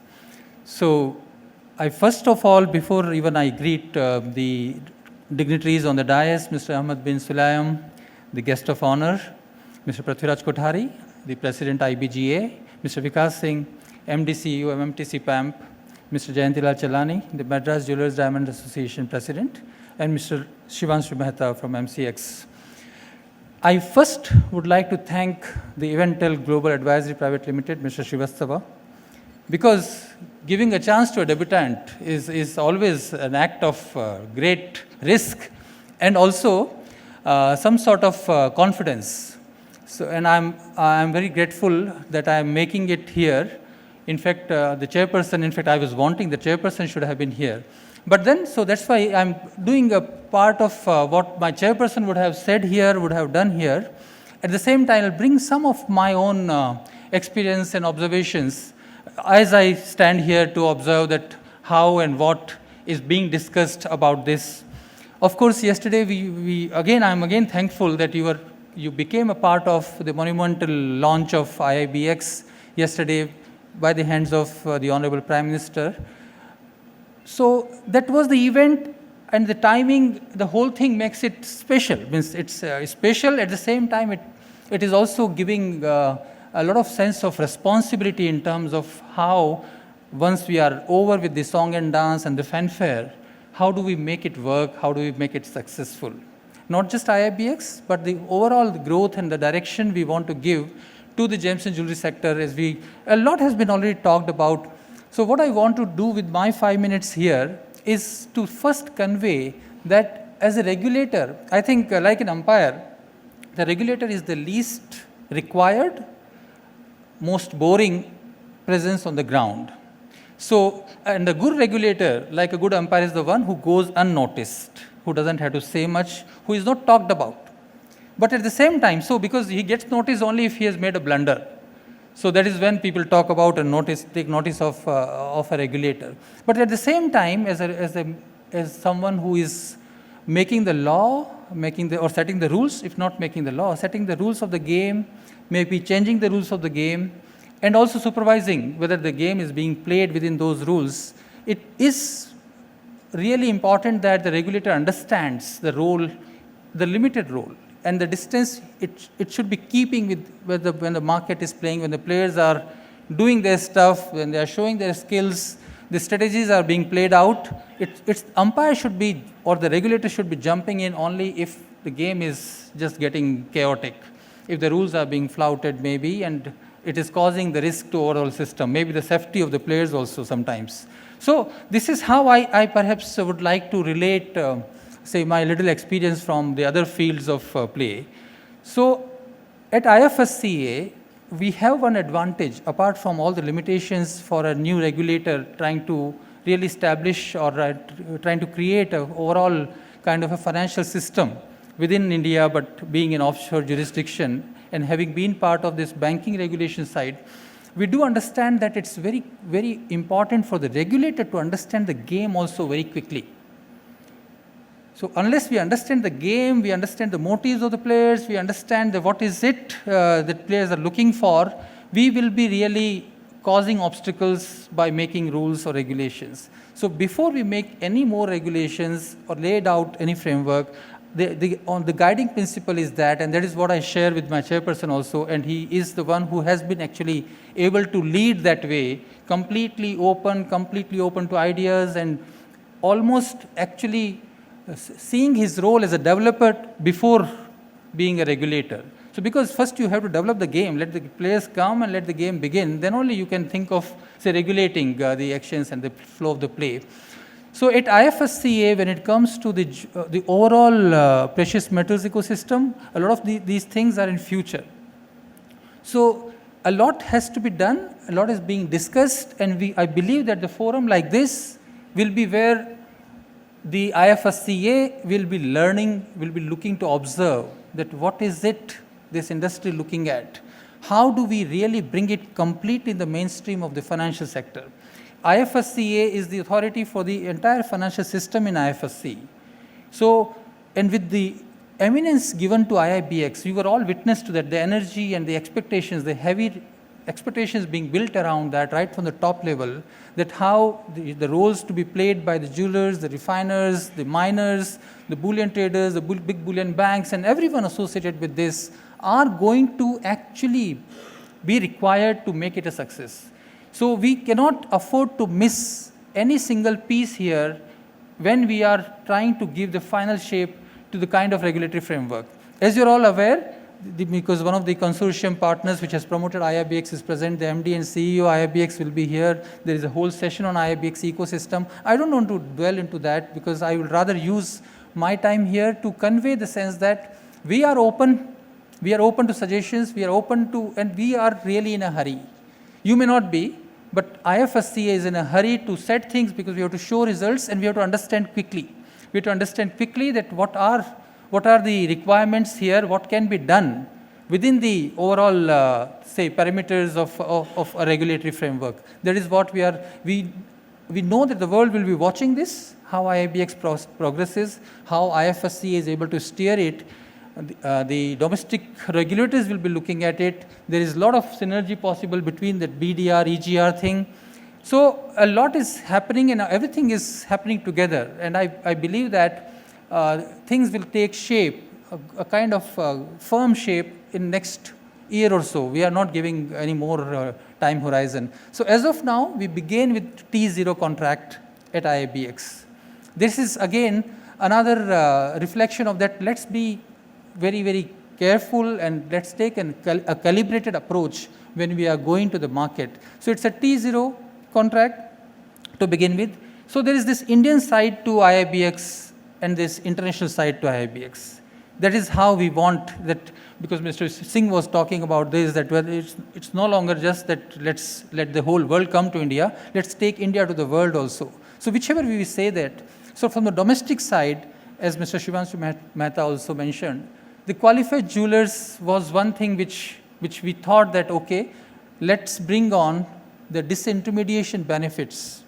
Speaker 7: So I first of all, before even I greet the dignitaries on the dais, Mr. Ahmed bin Sulayem, the guest of honor, Mr. Prithviraj Kothari, the President IBGA, Mr. Vikas Singh, MD CEO MMTC PAMP, Mr. Jayantilal Chalani, the Madras Jewelers Diamond Association President, and Mr. Shivanshu Mehta from MCX. I first would like to thank the Eventel Global Advisory Private Limited, Mr. Srivastava, because giving a chance to a debutant is always an act of great risk and also some sort of confidence. So, and I'm very grateful that I'm making it here. In fact, the chairperson, I was wanting the chairperson should have been here. But then, so that's why I'm doing a part of what my chairperson would have said here, would have done here. At the same time, I'll bring some of my own experience and observations as I stand here to observe that how and what is being discussed about this. Of course, yesterday I'm again thankful that you became a part of the monumental launch of IIBX yesterday by the hands of the Honorable Prime Minister. So that was the event, and the timing, the whole thing makes it special. Means it's special, at the same time it is also giving a lot of sense of responsibility in terms of how, once we are over with the song and dance and the fanfare, how do we make it work, how do we make it successful? Not just IIBX, but the overall growth and the direction we want to give to the gems and jewelry sector, a lot has been already talked about. So what I want to do with my 5 minutes here is to first convey that as a regulator, I think like an umpire, the regulator is the least required, most boring presence on the ground. So, and a good regulator, like a good umpire, is the one who goes unnoticed, who doesn't have to say much, who is not talked about. But at the same time, so because he gets noticed only if he has made a blunder. So that is when people talk about and take notice of a regulator. But at the same time, as someone who is making the law, or setting the rules, if not making the law, setting the rules of the game, maybe changing the rules of the game, and also supervising whether the game is being played within those rules, it is really important that the regulator understands the role, the limited role, and the distance it should be keeping with when the market is playing, when the players are doing their stuff, when they are showing their skills, the strategies are being played out. It's umpire should be, or the regulator should be jumping in only if the game is just getting chaotic, if the rules are being flouted maybe, and it is causing the risk to overall system, maybe the safety of the players also sometimes. So this is how I perhaps would like to relate, say, my little experience from the other fields of play. So at IFSCA, we have one advantage, apart from all the limitations for a new regulator trying to really establish or trying to create an overall kind of a financial system within India, but being an offshore jurisdiction and having been part of this banking regulation side, we do understand that it's very, very important for the regulator to understand the game also very quickly. So unless we understand the game, we understand the motives of the players, we understand what is it that players are looking for, we will be really causing obstacles by making rules or regulations. So before we make any more regulations or laid out any framework, the guiding principle is that, and that is what I share with my chairperson also, and he is the one who has been actually able to lead that way, completely open to ideas, and almost actually seeing his role as a developer before being a regulator. So because first you have to develop the game, let the players come and let the game begin, then only you can think of, say, regulating the actions and the flow of the play. So at IFSCA, when it comes to the overall precious metals ecosystem, a lot of these things are in future. So a lot has to be done, a lot is being discussed, and I believe that the forum like this will be where the IFSCA will be learning, will be looking to observe that what is it this industry looking at? How do we really bring it completely in the mainstream of the financial sector? IFSCA is the authority for the entire financial system in IFSC. So, and with the eminence given to IIBX, we were all witness to that, the energy and the expectations, the heavy expectations being built around that right from the top level, that how the roles to be played by the jewelers, the refiners, the miners, the bullion traders, the big bullion banks, and everyone associated with this are going to actually be required to make it a success. So we cannot afford to miss any single piece here when we are trying to give the final shape to the kind of regulatory framework. As you're all aware, because one of the consortium partners which has promoted IIBX is present, the MD and CEO IIBX will be here. There is a whole session on IIBX ecosystem. I don't want to dwell into that because I would rather use my time here to convey the sense that we are open to suggestions, we are open to, and we are really in a hurry. You may not be, but IFSCA is in a hurry to set things because we have to show results and we have to understand quickly. We have to understand quickly that what are the requirements here, what can be done within the overall, say, parameters of a regulatory framework. That is what we know that the world will be watching this, how IIBX progresses, how IFSCA is able to steer it. The domestic regulators will be looking at it. There is a lot of synergy possible between the BDR, EGR thing. So a lot is happening and everything is happening together. And I believe that things will take shape, a kind of firm shape in next year or so. We are not giving any more time horizon. So as of now, we begin with T0 contract at IIBX. This is again another reflection of that. Let's be very, very careful and let's take a calibrated approach when we are going to the market. So it's a T0 contract to begin with. So there is this Indian side to IIBX and this international side to IIBX. That is how we want that, because Mr. Singh was talking about this, that it's no longer just that let's let the whole world come to India, let's take India to the world also. So whichever we say that. So from the domestic side, as Mr. Shivanshu Mehta also mentioned, the qualified jewelers was one thing which we thought that, okay, let's bring on the disintermediation benefits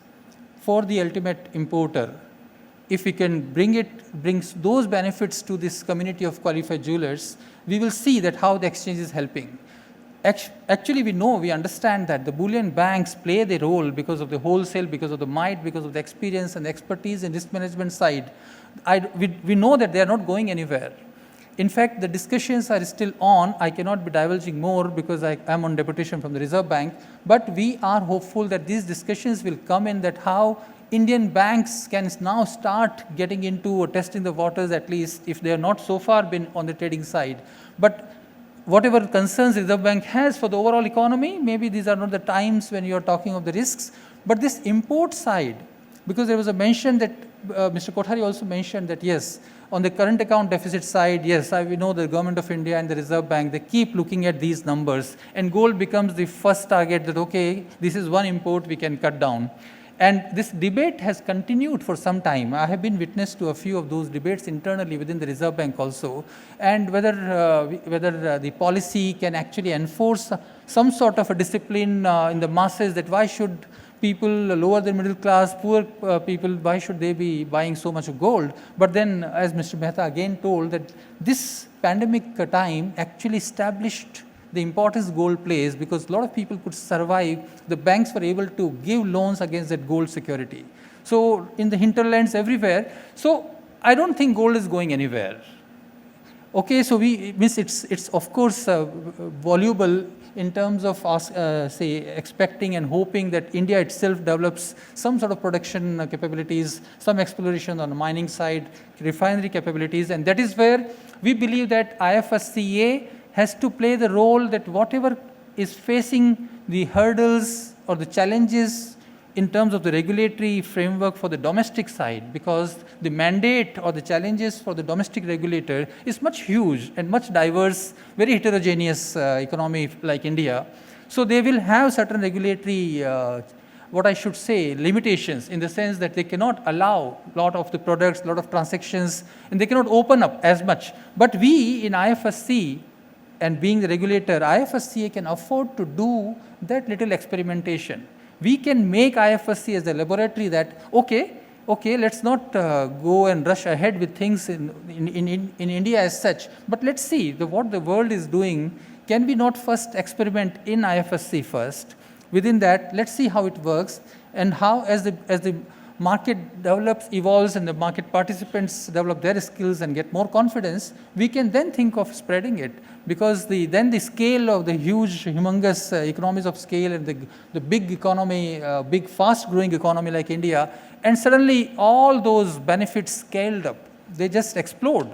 Speaker 7: for the ultimate importer. If we can brings those benefits to this community of qualified jewelers, we will see that how the exchange is helping. Actually, we understand that the bullion banks play their role because of the wholesale, because of the might, because of the experience and expertise in risk management side. We know that they are not going anywhere. In fact, the discussions are still on. I cannot be divulging more because I am on deputation from the Reserve Bank, but we are hopeful that these discussions will come in, that how Indian banks can now start getting into or testing the waters, at least if they are not so far been on the trading side. But whatever concerns Reserve Bank has for the overall economy, maybe these are not the times when you are talking of the risks. But this import side, because there was a mention that Mr. Kothari also mentioned that yes, on the current account deficit side, yes, we know the Government of India and the Reserve Bank, they keep looking at these numbers, and gold becomes the first target that, okay, this is one import we can cut down. And this debate has continued for some time. I have been witness to a few of those debates internally within the Reserve Bank also, and whether the policy can actually enforce some sort of a discipline in the masses, that why should people lower the middle class, poor people, why should they be buying so much of gold? But then, as Mr. Mehta again told, that this pandemic time actually established the importance gold plays, because a lot of people could survive. The banks were able to give loans against that gold security. So in the hinterlands everywhere. So I don't think gold is going anywhere. Okay, so it's of course voluble in terms of say expecting and hoping that India itself develops some sort of production capabilities, some exploration on the mining side, refinery capabilities, and that is where we believe that IFSCA has to play the role, that whatever is facing the hurdles or the challenges in terms of the regulatory framework for the domestic side, because the mandate or the challenges for the domestic regulator is much huge and much diverse, very heterogeneous economy like India. So they will have certain regulatory, what I should say, limitations, in the sense that they cannot allow a lot of the products, a lot of transactions, and they cannot open up as much. But we in IFSC, and being the regulator, IFSCA can afford to do that little experimentation. We can make IFSC as a laboratory that, okay, let's not go and rush ahead with things in India as such, but let's see what the world is doing. Can we not first experiment in IFSC first? Within that, let's see how it works, and how as the market develops, evolves, and the market participants develop their skills and get more confidence, we can then think of spreading it. Because then the scale of the huge, humongous economies of scale, and the big economy, big fast-growing economy like India, and suddenly all those benefits scaled up, they just explode.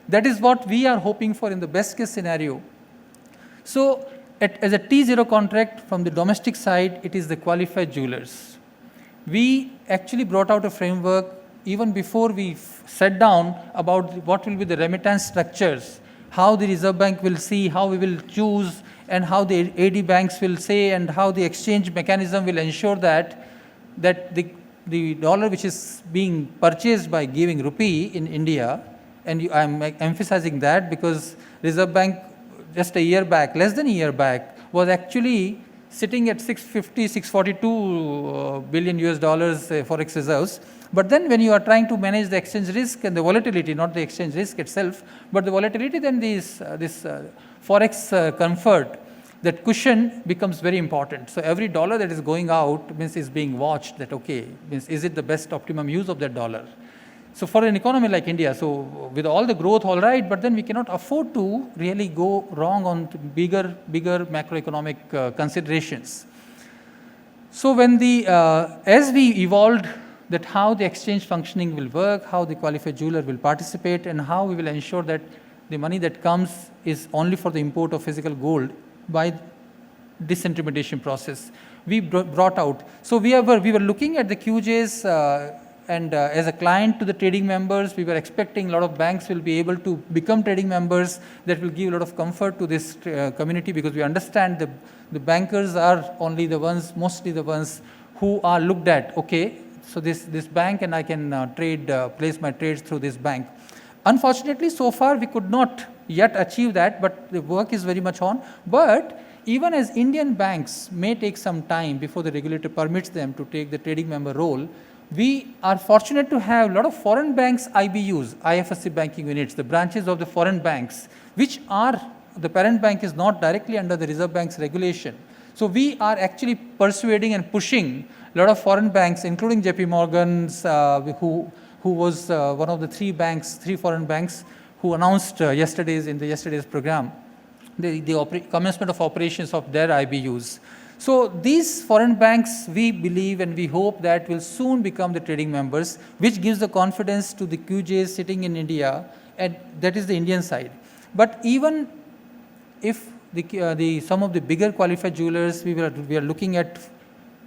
Speaker 7: That is what we are hoping for in the best-case scenario. So as a T0 contract from the domestic side, it is the qualified jewelers. We actually brought out a framework even before we sat down about what will be the remittance structures, how the Reserve Bank will see, how we will choose, and how the AD banks will say, and how the exchange mechanism will ensure that the dollar which is being purchased by giving rupee in India, and I'm emphasizing that because Reserve Bank just a year back, less than a year back, was actually sitting at 650, 642 billion US dollars forex reserves. But then when you are trying to manage the exchange risk and the volatility, not the exchange risk itself, but the volatility, then this forex comfort, that cushion becomes very important. So every dollar that is going out means is being watched, that okay, means is it the best optimum use of that dollar? So for an economy like India, so with all the growth, all right, but then we cannot afford to really go wrong on bigger macroeconomic considerations. So when as we evolved that how the exchange functioning will work, how the qualified jeweler will participate, and how we will ensure that the money that comes is only for the import of physical gold by disintermediation process, we brought out. So we were looking at the QJs, and as a client to the trading members, we were expecting a lot of banks will be able to become trading members. That will give a lot of comfort to this community, because we understand the bankers are only the ones, mostly the ones who are looked at, okay, so this bank, and I can place my trades through this bank. Unfortunately, so far we could not yet achieve that, but the work is very much on. But even as Indian banks may take some time before the regulator permits them to take the trading member role, we are fortunate to have a lot of foreign banks IBUs, IFSC banking units, the branches of the foreign banks, which are, the parent bank is not directly under the Reserve Bank's regulation. So we are actually persuading and pushing a lot of foreign banks, including JP Morgan's, who was one of the three foreign banks who announced in yesterday's program, the commencement of operations of their IBUs. So these foreign banks, we believe and we hope that will soon become the trading members, which gives the confidence to the QJs sitting in India, and that is the Indian side. But even if some of the bigger qualified jewelers, we are looking at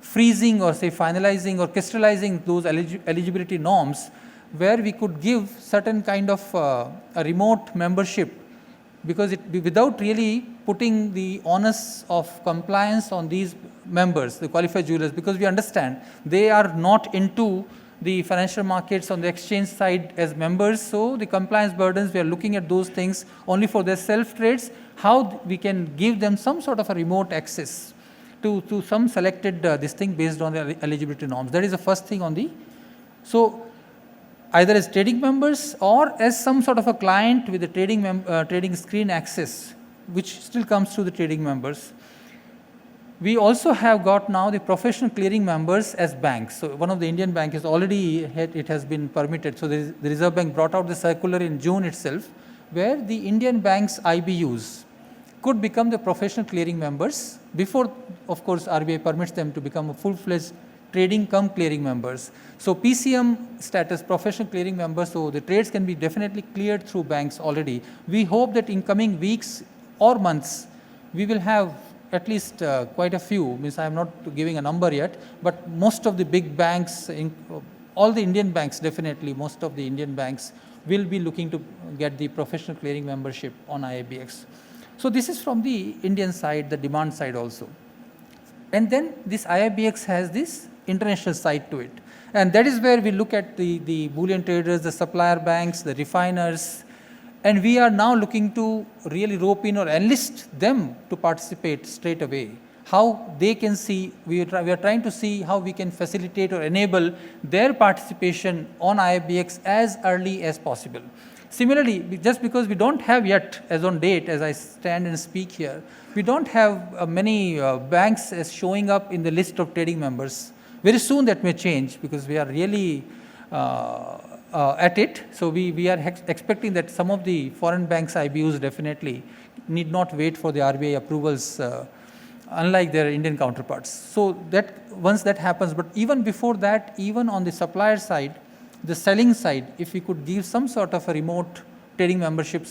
Speaker 7: freezing or say finalizing or crystallizing those eligibility norms, where we could give certain kind of a remote membership, because without really putting the onus of compliance on these members, the qualified jewelers, because we understand they are not into the financial markets on the exchange side as members. So the compliance burdens, we are looking at those things only for their self trades, how we can give them some sort of a remote access to some selected this thing based on the eligibility norms. That is the first thing on the, so either as trading members or as some sort of a client with the trading screen access, which still comes through the trading members. We also have got now the professional clearing members as banks. So one of the Indian banks is already, it has been permitted. So the Reserve Bank brought out the circular in June itself, where the Indian banks IBUs could become the professional clearing members before, of course, RBI permits them to become a full-fledged trading cum clearing members. So PCM status, professional clearing members, so the trades can be definitely cleared through banks already. We hope that in coming weeks or months, we will have at least quite a few, means I am not giving a number yet, but most of the big banks, all the Indian banks definitely, most of the Indian banks will be looking to get the professional clearing membership on IIBX. So this is from the Indian side, the demand side also. And then this IIBX has this international side to it. And that is where we look at the bullion traders, the supplier banks, the refiners, and we are now looking to really rope in or enlist them to participate straight away. How they can see, we are trying to see how we can facilitate or enable their participation on IIBX as early as possible. Similarly, just because we don't have yet, as on date, as I stand and speak here, we don't have many banks as showing up in the list of trading members. Very soon that may change, because we are really at it. So we are expecting that some of the foreign banks IBUs definitely need not wait for the RBI approvals, unlike their Indian counterparts. So that once that happens, but even before that, even on the supplier side, the selling side, if we could give some sort of a remote trading membership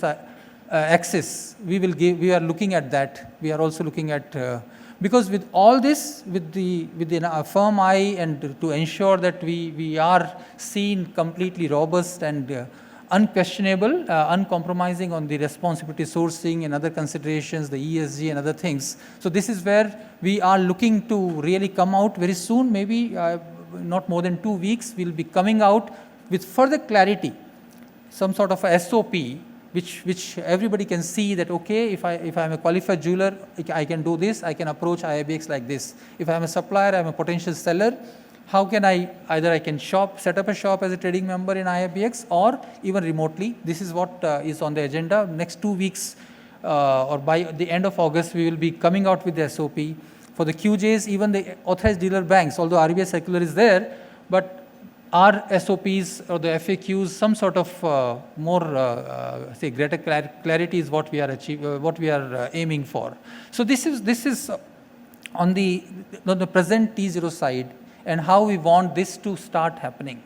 Speaker 7: access, we are looking at that. We are also looking at, because with all this, with the firm eye, and to ensure that we are seen completely robust and unquestionable, uncompromising on the responsibility sourcing and other considerations, the ESG and other things. So this is where we are looking to really come out very soon, maybe not more than 2 weeks, we'll be coming out with further clarity, some sort of a SOP, which everybody can see that, okay, if I'm a qualified jeweler, I can do this, I can approach IIBX like this. If I'm a supplier, I'm a potential seller, how can either I can set up a shop as a trading member in IIBX, or even remotely. This is what is on the agenda. Next 2 weeks, or by the end of August, we will be coming out with the SOP. For the QJs, even the authorized dealer banks, although RBI circular is there, but our SOPs or the FAQs, some sort of more, say, greater clarity is what we are aiming for. So this is on the present T0 side, and how we want this to start happening.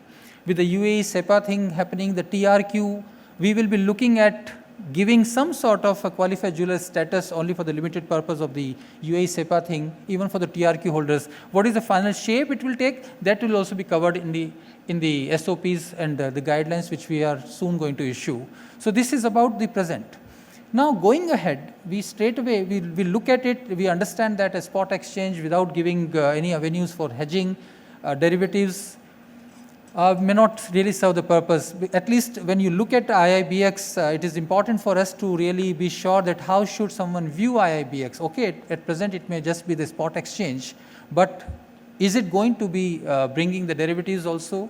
Speaker 7: With the UAE SEPA thing happening, the TRQ, we will be looking at giving some sort of a qualified jeweler status only for the limited purpose of the UAE SEPA thing, even for the TRQ holders. What is the final shape it will take? That will also be covered in the SOPs and the guidelines which we are soon going to issue. So this is about the present. Now going ahead, we straight away, we look at it, we understand that a spot exchange without giving any avenues for hedging derivatives may not really serve the purpose. At least when you look at IIBX, it is important for us to really be sure that how should someone view IIBX. Okay, at present it may just be the spot exchange, but is it going to be bringing the derivatives also?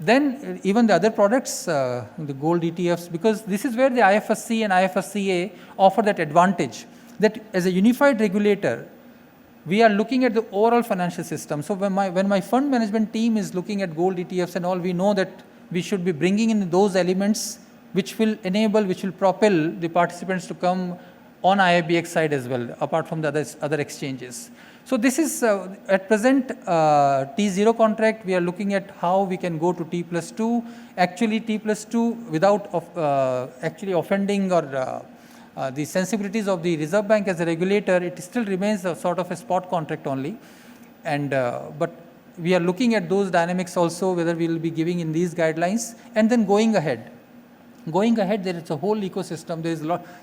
Speaker 7: Then even the other products, the gold ETFs, because this is where the IFSC and IFSCA offer that advantage, that as a unified regulator, we are looking at the overall financial system. So when my fund management team is looking at gold ETFs and all, we know that we should be bringing in those elements which will propel the participants to come on IIBX side as well, apart from the other exchanges. So this is at present T0 contract. We are looking at how we can go to T+2. Actually T+2 without actually offending or the sensibilities of the Reserve Bank as a regulator, it still remains a sort of a spot contract only. And but we are looking at those dynamics also, whether we will be giving in these guidelines, and then going ahead. Going ahead, there is a whole ecosystem.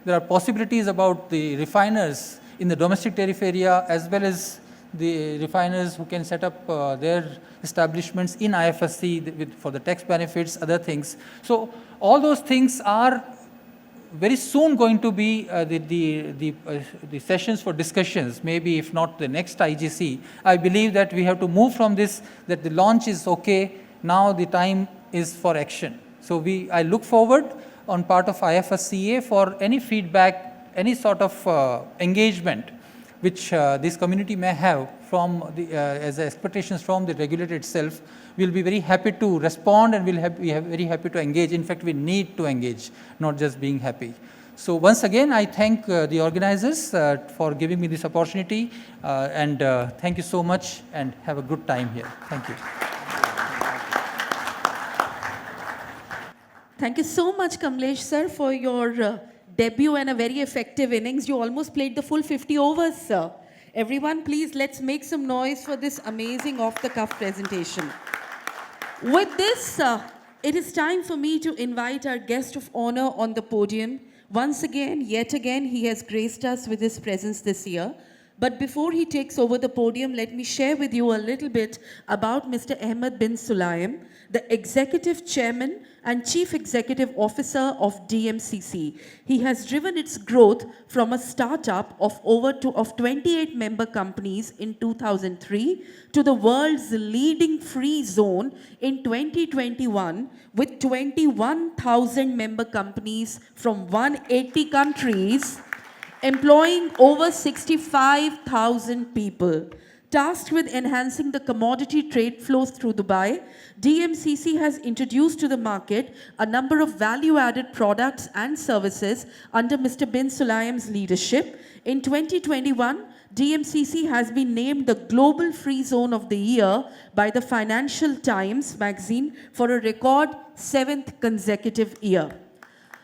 Speaker 7: There are possibilities about the refiners in the domestic tariff area, as well as the refiners who can set up their establishments in IFSC for the tax benefits, other things. So all those things are very soon going to be the sessions for discussions, maybe if not the next IGC. I believe that we have to move from this, that the launch is okay, now the time is for action. So I look forward on part of IFSCA for any feedback, any sort of engagement which this community may have from as expectations from the regulator itself. We'll be very happy to respond, and we'll be very happy to engage. In fact, we need to engage, not just being happy. So once again, I thank the organizers for giving me this opportunity, and thank you so much, and have a good time here. Thank you.
Speaker 1: Thank you so much, Kamlesh sir, for your debut and a very effective innings. You almost played the full 50 overs, sir. Everyone, please, let's make some noise for this amazing off-the-cuff presentation. With this, it is time for me to invite our guest of honor on the podium. Once again, yet again, he has graced us with his presence this year. But before he takes over the podium, let me share with you a little bit about Mr. Ahmed bin Sulayem, the Executive Chairman and Chief Executive Officer of DMCC. He has driven its growth from a startup of 28 member companies in 2003 to the world's leading free zone in 2021 with 21,000 member companies from 180 countries, employing over 65,000 people. Tasked with enhancing the commodity trade flows through Dubai, DMCC has introduced to the market a number of value-added products and services under Mr. bin Sulayem's leadership. In 2021, DMCC has been named the Global Free Zone of the Year by the Financial Times magazine for a record 7th consecutive year.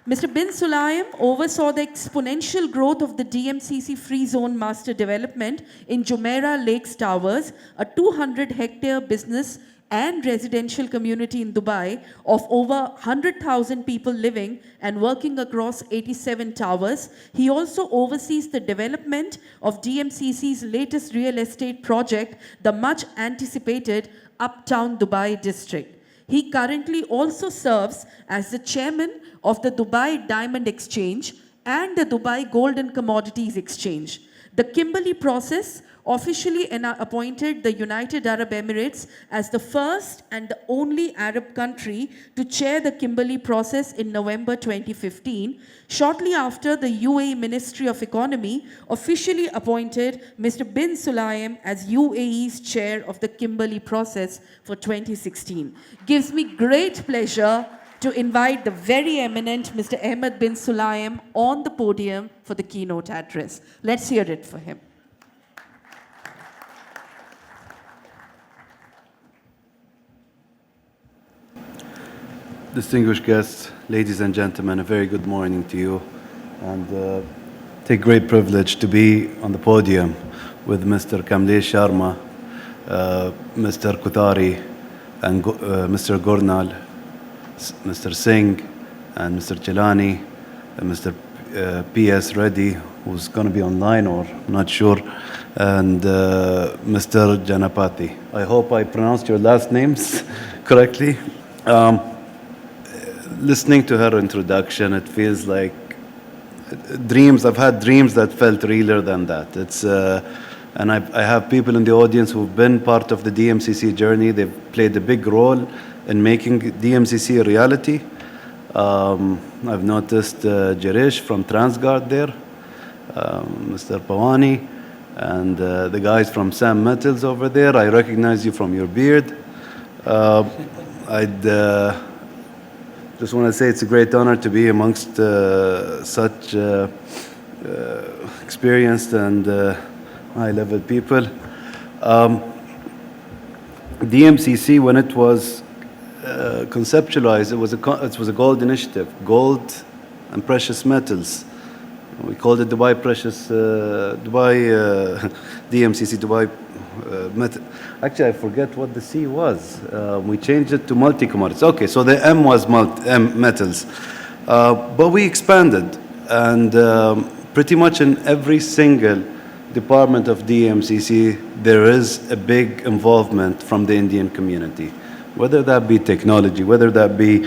Speaker 1: Mr. bin Sulayem oversaw the exponential growth of the DMCC Free Zone Master Development in Jumeirah Lakes Towers, a 200-hectare business and residential community in Dubai of over 100,000 people living and working across 87 towers. He also oversees the development of DMCC's latest real estate project, the much anticipated Uptown Dubai district. He currently also serves as the chairman of the Dubai Diamond Exchange and the Dubai Gold and Commodities Exchange. The Kimberley process officially appointed the United Arab Emirates as the first and the only Arab country to chair the Kimberley process in November 2015. Shortly after, the UAE Ministry of Economy officially appointed Mr. bin Sulayem as UAE's chair of the Kimberley process for 2016. Gives me great pleasure to invite the very eminent Mr. Ahmed bin Sulayem on the podium for the keynote address. Let's hear it for him.
Speaker 8: Distinguished guests, ladies and gentlemen, a very good morning to you. And take great privilege to be on the podium with Mr. Kamlesh Sharma, Mr. Kothari, and Mr. Gornal, Mr. Singh, and Mr. Chelani, and Mr. P.S. Reddy, who's going to be online or not sure, and Mr. Janapati. I hope I pronounced your last names correctly. Listening to her introduction, it feels like dreams. I've had dreams that felt realer than that. And I have people in the audience who've been part of the DMCC journey. They've played a big role in making DMCC a reality. I've noticed Jerish from Transguard there, Mr. Pawani, and the guys from Sam Metals over there. I recognize you from your beard. I'd just want to say it's a great honor to be amongst such experienced and high-level people. DMCC, when it was conceptualized, it was a gold initiative, gold and precious metals. We called it Dubai Precious, DMCC, Dubai Metal. Actually, I forget what the C was. We changed it to multi-commodities. Okay, so the M was metals. But we expanded, and pretty much in every single department of DMCC, there is a big involvement from the Indian community, whether that be technology, whether that be,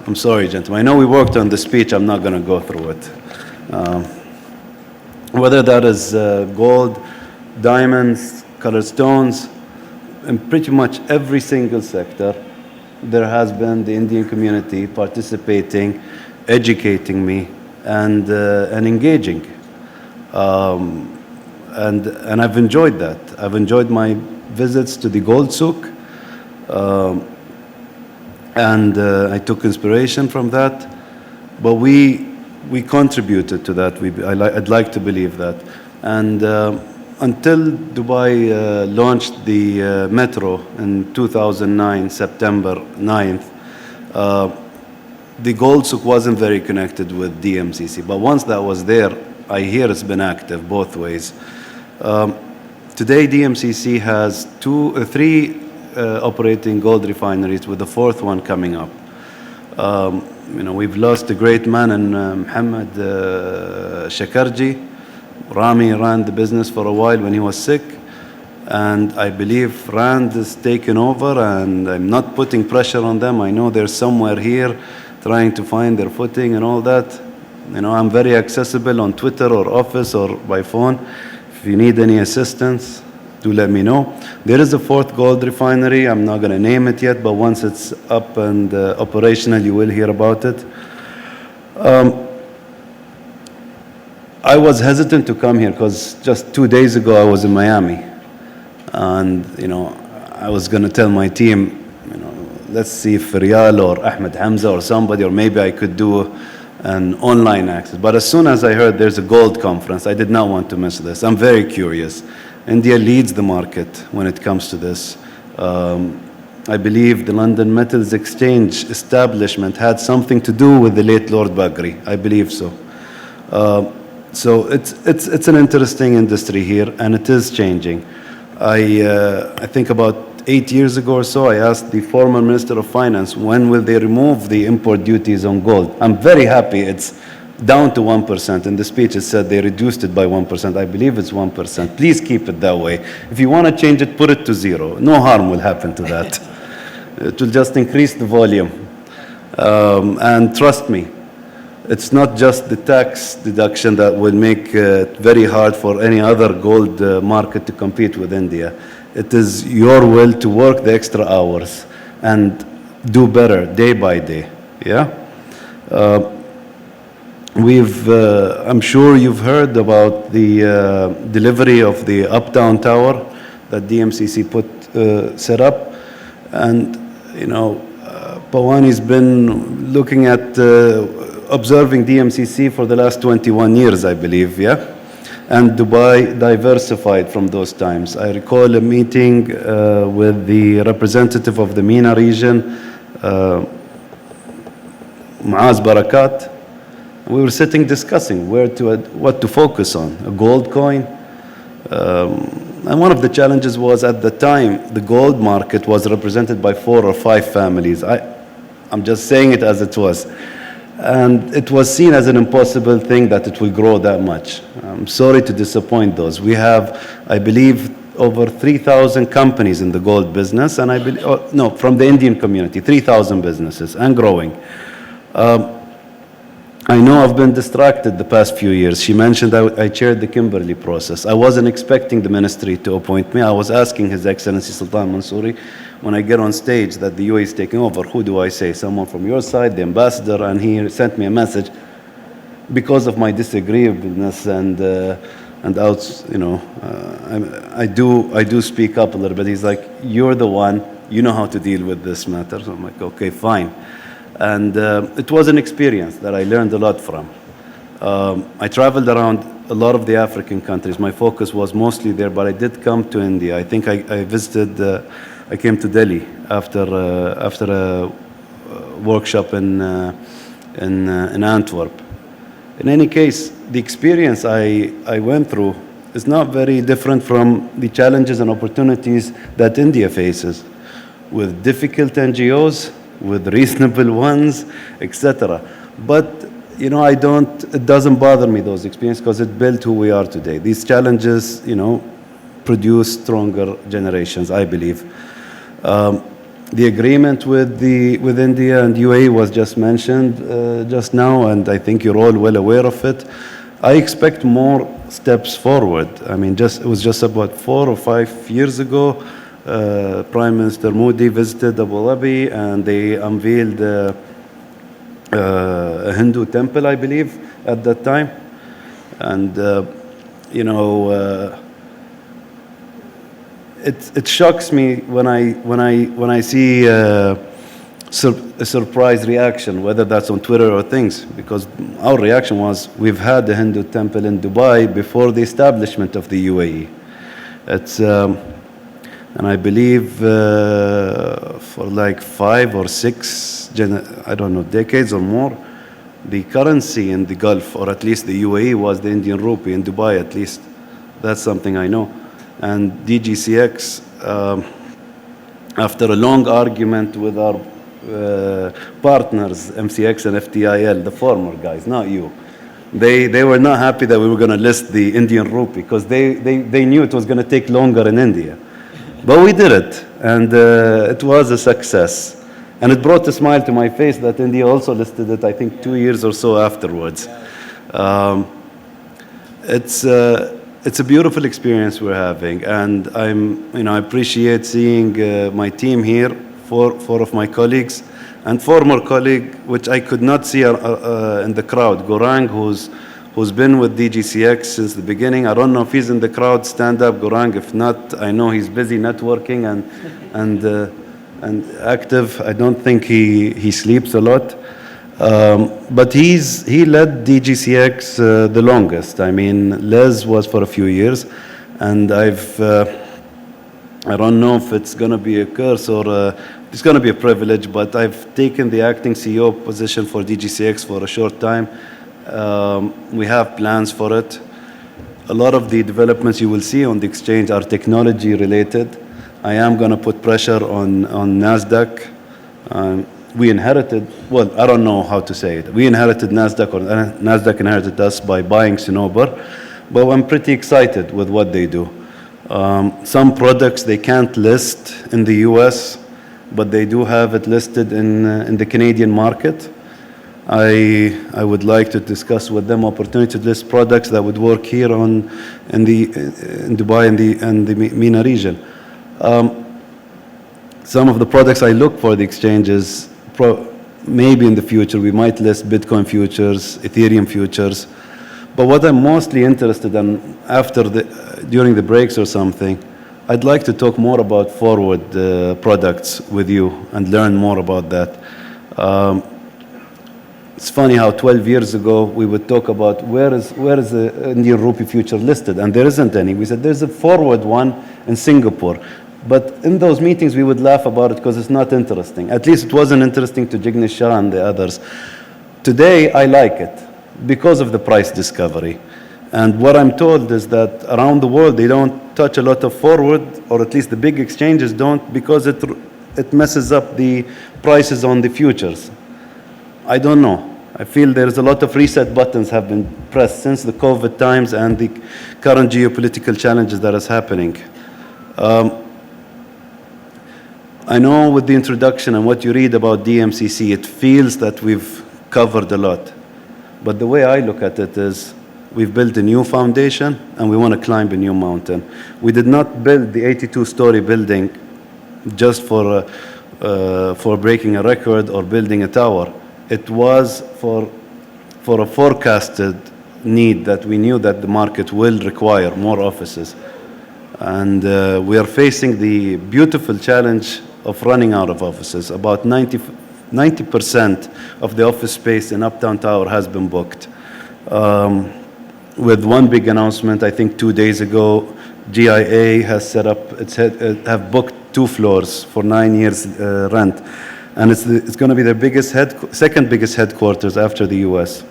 Speaker 8: I'm sorry, gentlemen, I know we worked on the speech, I'm not going to go through it. Whether that is gold, diamonds, colored stones, in pretty much every single sector, there has been the Indian community participating, educating me, and engaging. And I've enjoyed that. I've enjoyed my visits to the gold souk, and I took inspiration from that. But we contributed to that. I'd like to believe that. And until Dubai launched the metro in 2009, September 9th, the gold souk wasn't very connected with DMCC. But once that was there, I hear it's been active both ways. Today, DMCC has three operating gold refineries, with the fourth one coming up. We've lost a great man in Mohammed Shakarji. Rami ran the business for a while when he was sick, and I believe Rand is taken over, and I'm not putting pressure on them. I know they're somewhere here trying to find their footing and all that. I'm very accessible on Twitter or office or by phone. If you need any assistance, do let me know. There is a fourth gold refinery. I'm not going to name it yet, but once it's up and operational, you will hear about it. I was hesitant to come here because just 2 days ago I was in Miami, and I was going to tell my team, let's see if Riyal or Ahmed Hamza or somebody, or maybe I could do an online access. But as soon as I heard there's a gold conference, I did not want to miss this. I'm very curious. India leads the market when it comes to this. I believe the London Metals Exchange establishment had something to do with the late Lord Bagri. I believe so. So it's an interesting industry here, and it is changing. I think about 8 years ago or so, I asked the former Minister of Finance, when will they remove the import duties on gold? I'm very happy it's down to 1%. In the speech it said they reduced it by 1%. I believe it's 1%. Please keep it that way. If you want to change it, put it to 0. No harm will happen to that. It will just increase the volume. And trust me, it's not just the tax deduction that will make it very hard for any other gold market to compete with India. It is your will to work the extra hours and do better day by day. Yeah? I'm sure you've heard about the delivery of the Uptown Tower that DMCC set up. And, Pawani's been looking at observing DMCC for the last 21 years, I believe, yeah? And Dubai diversified from those times. I recall a meeting with the representative of the MENA region, Muaz Barakat. We were sitting discussing what to focus on, a gold coin. And one of the challenges was, at the time, the gold market was represented by 4 or 5 families. I'm just saying it as it was. And it was seen as an impossible thing that it will grow that much. I'm sorry to disappoint those. We have, I believe, over 3,000 companies in the gold business, and from the Indian community, 3,000 businesses, and growing. I know I've been distracted the past few years. She mentioned I chaired the Kimberley process. I wasn't expecting the ministry to appoint me. I was asking His Excellency Sultan Mansouri, when I get on stage that the UAE is taking over, who do I say? Someone from your side, the ambassador, and he sent me a message because of my disagreeableness I do speak up a little bit. He's like, you're the one, you know how to deal with this matter. So I'm like, okay, fine. And it was an experience that I learned a lot from. I traveled around a lot of the African countries. My focus was mostly there, but I did come to India. I think I visited, I came to Delhi after a workshop in Antwerp. In any case, the experience I went through is not very different from the challenges and opportunities that India faces, with difficult NGOs, with reasonable ones, etc. But it doesn't bother me, those experiences, because it built who we are today. These challenges, produce stronger generations, I believe. The agreement with India and UAE was just mentioned just now, and I think you're all well aware of it. I expect more steps forward. I mean, it was just about 4 or 5 years ago, Prime Minister Modi visited Abu Dhabi, and they unveiled a Hindu temple, I believe, at that time. And, it shocks me when I see a surprise reaction, whether that's on Twitter or things, because our reaction was, we've had a Hindu temple in Dubai before the establishment of the UAE. And I believe for like 5 or 6, I don't know, decades or more, the currency in the Gulf, or at least the UAE, was the Indian rupee, in Dubai at least. That's something I know. And DGCX, after a long argument with our partners, MCX and FTIL, the former guys, not you, they were not happy that we were going to list the Indian rupee, because they knew it was going to take longer in India. But we did it, and it was a success. And it brought a smile to my face that India also listed it, I think, 2 years or so afterwards. It's a beautiful experience we're having, and I appreciate seeing my team here, four of my colleagues, and former colleague, which I could not see in the crowd, Gorang, who's been with DGCX since the beginning. I don't know if he's in the crowd. Stand up, Gorang. If not, I know he's busy networking and active. I don't think he sleeps a lot. But he led DGCX the longest. I mean, Les was for a few years, and I don't know if it's going to be a curse or it's going to be a privilege, but I've taken the acting CEO position for DGCX for a short time. We have plans for it. A lot of the developments you will see on the exchange are technology related. I am going to put pressure on NASDAQ. We inherited, well, I don't know how to say it. We inherited NASDAQ, or NASDAQ inherited us by buying Cinnober, but I'm pretty excited with what they do. Some products they can't list in the US, but they do have it listed in the Canadian market. I would like to discuss with them opportunity to list products that would work here in Dubai and the MENA region. Some of the products I look for the exchanges, maybe in the future we might list Bitcoin futures, Ethereum futures. But what I'm mostly interested in during the breaks or something, I'd like to talk more about forward products with you and learn more about that. It's funny how 12 years ago we would talk about where is the Indian rupee future listed, and there isn't any. We said there's a forward one in Singapore. But in those meetings we would laugh about it because it's not interesting. At least it wasn't interesting to Jignesh Shah and the others. Today I like it because of the price discovery. And what I'm told is that around the world they don't touch a lot of forward, or at least the big exchanges don't, because it messes up the prices on the futures. I don't know. I feel there's a lot of reset buttons have been pressed since the COVID times and the current geopolitical challenges that is happening. I know with the introduction and what you read about DMCC, it feels that we've covered a lot. But the way I look at it is we've built a new foundation and we want to climb a new mountain. We did not build the 82-story building just for breaking a record or building a tower. It was for a forecasted need that we knew that the market will require more offices. And we are facing the beautiful challenge of running out of offices. About 90% of the office space in Uptown Tower has been booked. With one big announcement, I think 2 days ago, GIA has set up, have booked 2 floors for 9 years rent. And it's going to be their second biggest headquarters after the US.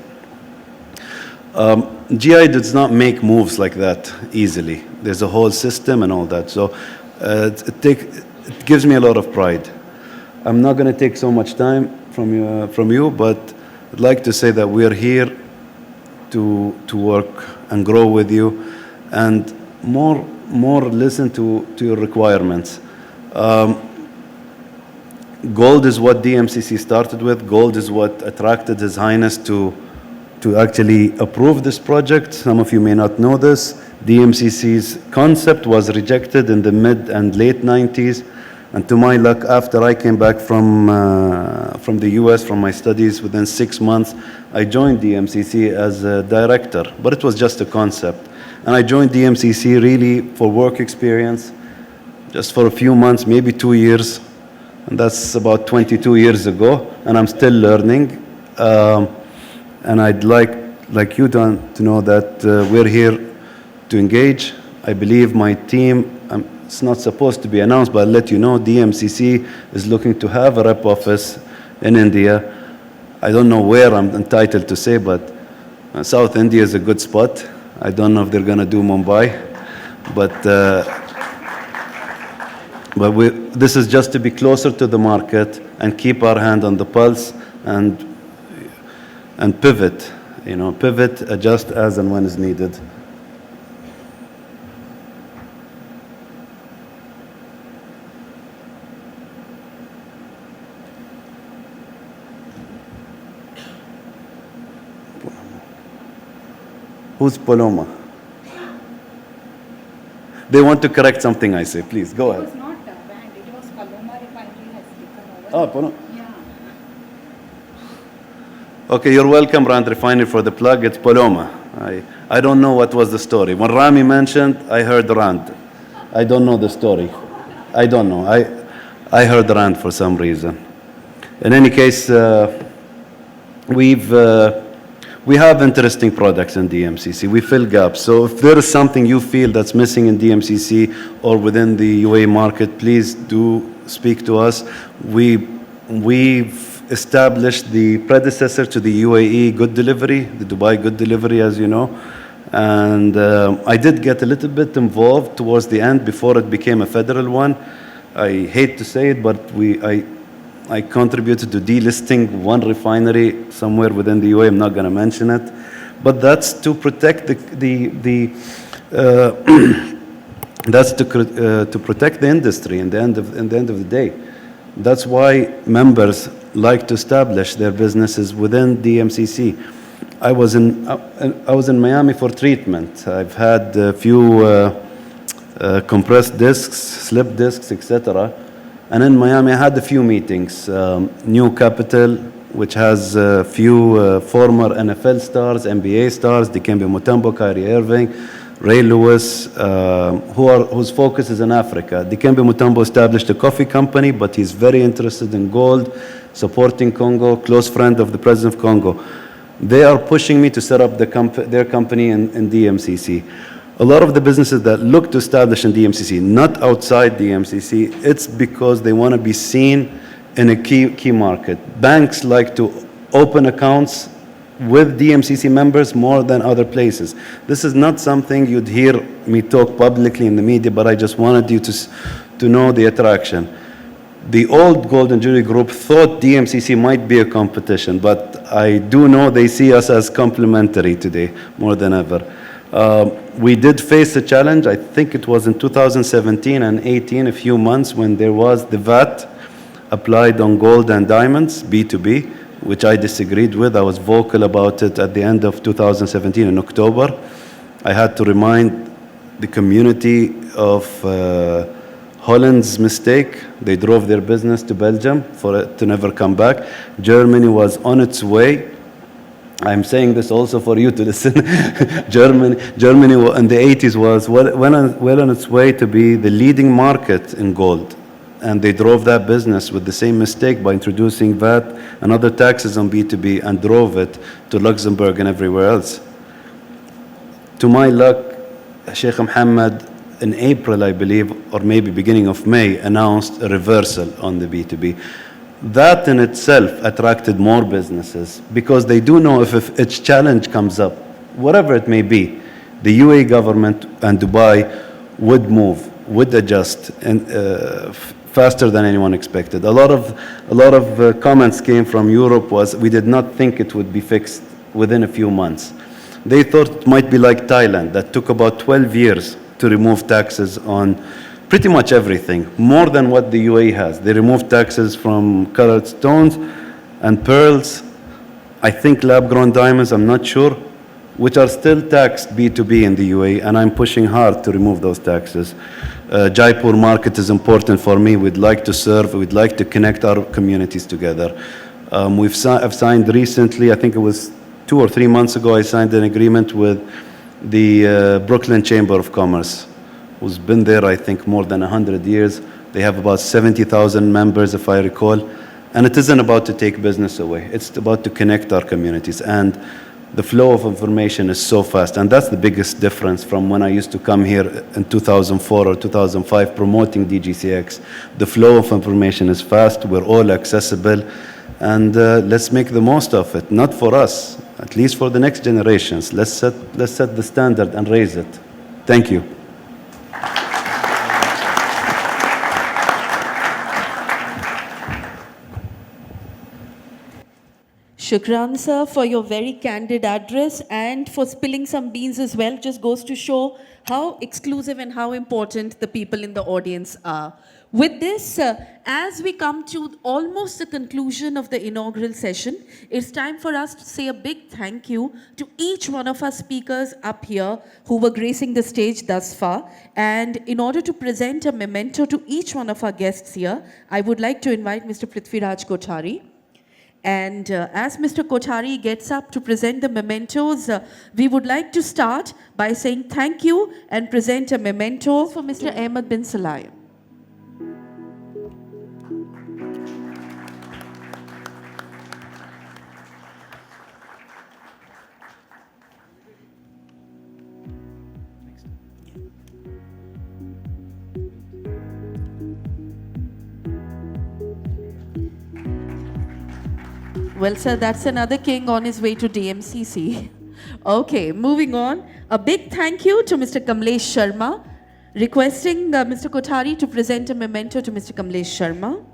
Speaker 8: GI does not make moves like that easily. There's a whole system and all that. So it gives me a lot of pride. I'm not going to take so much time from you, but I'd like to say that we are here to work and grow with you, and more listen to your requirements. Gold is what DMCC started with. Gold is what attracted His Highness to actually approve this project. Some of you may not know this. DMCC's concept was rejected in the mid and late 90s. And to my luck, after I came back from the US, from my studies, within 6 months, I joined DMCC as a director. But it was just a concept. And I joined DMCC really for work experience, just for a few months, maybe 2 years. And that's about 22 years ago. And I'm still learning. And I'd like you to know that we're here to engage. I believe my team, it's not supposed to be announced, but I'll let you know, DMCC is looking to have a rep office in India. I don't know where I'm entitled to say, but South India is a good spot. I don't know if they're going to do Mumbai, but this is just to be closer to the market and keep our hand on the pulse and pivot, pivot, adjust as and when is needed. Who's Paloma? They want to correct something I say. Please, go ahead.
Speaker 9: It was not banned. It was Paloma Refinery has taken over.
Speaker 8: Oh, Paloma.
Speaker 9: Yeah.
Speaker 8: Okay, you're welcome, Rand Refinery, for the plug. It's Paloma. I don't know what was the story. When Rami mentioned, I heard Rand. I don't know the story. I don't know. I heard Rand for some reason. In any case, we have interesting products in DMCC. We fill gaps. So if there is something you feel that's missing in DMCC or within the UAE market, please do speak to us. We've established the predecessor to the UAE Good Delivery, the Dubai Good Delivery, as you know. And I did get a little bit involved towards the end before it became a federal one. I hate to say it, but I contributed to delisting one refinery somewhere within the UAE. I'm not going to mention it, but that's to protect that's to protect the industry in the end of the day. That's why members like to establish their businesses within DMCC. I was in Miami for treatment. I've had a few compressed discs, slip discs, etc. And in Miami, I had a few meetings. New Capital, which has a few former NFL stars, NBA stars, Dikembe Mutombo, Kyrie Irving, Ray Lewis, whose focus is in Africa. Dikembe Mutombo established a coffee company, but he's very interested in gold, supporting Congo, close friend of the President of Congo. They are pushing me to set up their company in DMCC. A lot of the businesses that look to establish in DMCC, not outside DMCC, it's because they want to be seen in a key market. Banks like to open accounts with DMCC members more than other places. This is not something you'd hear me talk publicly in the media, but I just wanted you to know the attraction. The old Gold and Jewelry Group thought DMCC might be a competition, but I do know they see us as complementary today more than ever. We did face a challenge. I think it was in 2017 and 18, a few months, when there was the VAT applied on gold and diamonds, B2B, which I disagreed with. I was vocal about it at the end of 2017 in October. I had to remind the community of Holland's mistake. They drove their business to Belgium for it to never come back. Germany was on its way. I'm saying this also for you to listen. Germany in the 80s was well on its way to be the leading market in gold. And they drove that business with the same mistake by introducing VAT and other taxes on B2B and drove it to Luxembourg and everywhere else. To my luck, Sheikh Mohammed, in April, I believe, or maybe beginning of May, announced a reversal on the B2B. That in itself attracted more businesses because they do know if a challenge comes up, whatever it may be, the UAE government and Dubai would move, would adjust, and faster than anyone expected. A lot of comments came from Europe was we did not think it would be fixed within a few months. They thought it might be like Thailand, that took about 12 years to remove taxes on pretty much everything, more than what the UAE has. They removed taxes from colored stones and pearls, I think lab-grown diamonds, I'm not sure, which are still taxed B2B in the UAE, and I'm pushing hard to remove those taxes. Jaipur market is important for me. We'd like to serve, we'd like to connect our communities together. I've signed recently, I think it was 2 or 3 months ago, I signed an agreement with the Brooklyn Chamber of Commerce, who's been there, I think, more than 100 years. They have about 70,000 members, if I recall. And it isn't about to take business away. It's about to connect our communities. And the flow of information is so fast. And that's the biggest difference from when I used to come here in 2004 or 2005 promoting DGCX. The flow of information is fast. We're all accessible. And let's make the most of it. Not for us, at least for the next generations. Let's set the standard and raise it. Thank you.
Speaker 1: Shukran, sir, for your very candid address and for spilling some beans as well. Just goes to show how exclusive and how important the people in the audience are. With this, as we come to almost the conclusion of the inaugural session, it's time for us to say a big thank you to each one of our speakers up here who were gracing the stage thus far. And in order to present a memento to each one of our guests here, I would like to invite Mr. Prithviraj Kothari. And as Mr. Kothari gets up to present the mementos, we would like to start by saying thank you and present a memento for Mr. Ahmed bin Sulayem. Well, sir, that's another king on his way to DMCC. Okay, moving on. A big thank you to Mr. Kamlesh Sharma, requesting Mr. Kothari to present a memento to Mr. Kamlesh Sharma.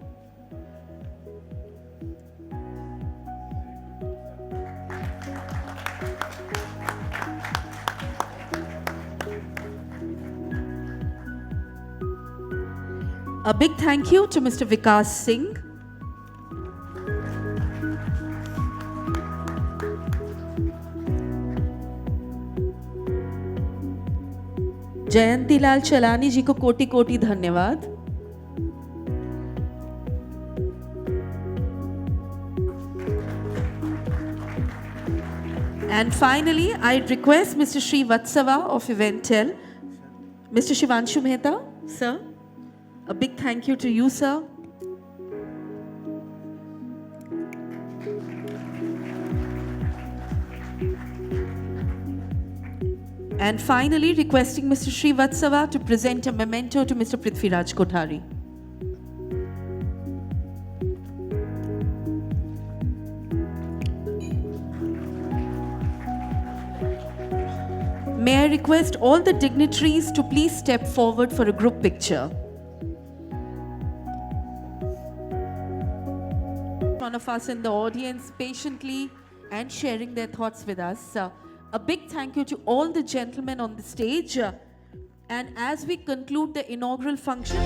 Speaker 1: A big thank you to Mr. Vikas Singh. Jayantilal चलानी जी को कोटि कोटि धन्यवाद. And finally, I request Mr. Sri Vatsava of Eventel, Mr. Shivanshu Mehta, sir, a big thank you to you, sir. And finally, requesting Mr. Sri Vatsava to present a memento to Mr. Prithviraj Kothari. May I request all the dignitaries to please step forward for a group picture. One of us in the audience patiently and sharing their thoughts with us. A big thank you to all the gentlemen on the stage. And as we conclude the inaugural function,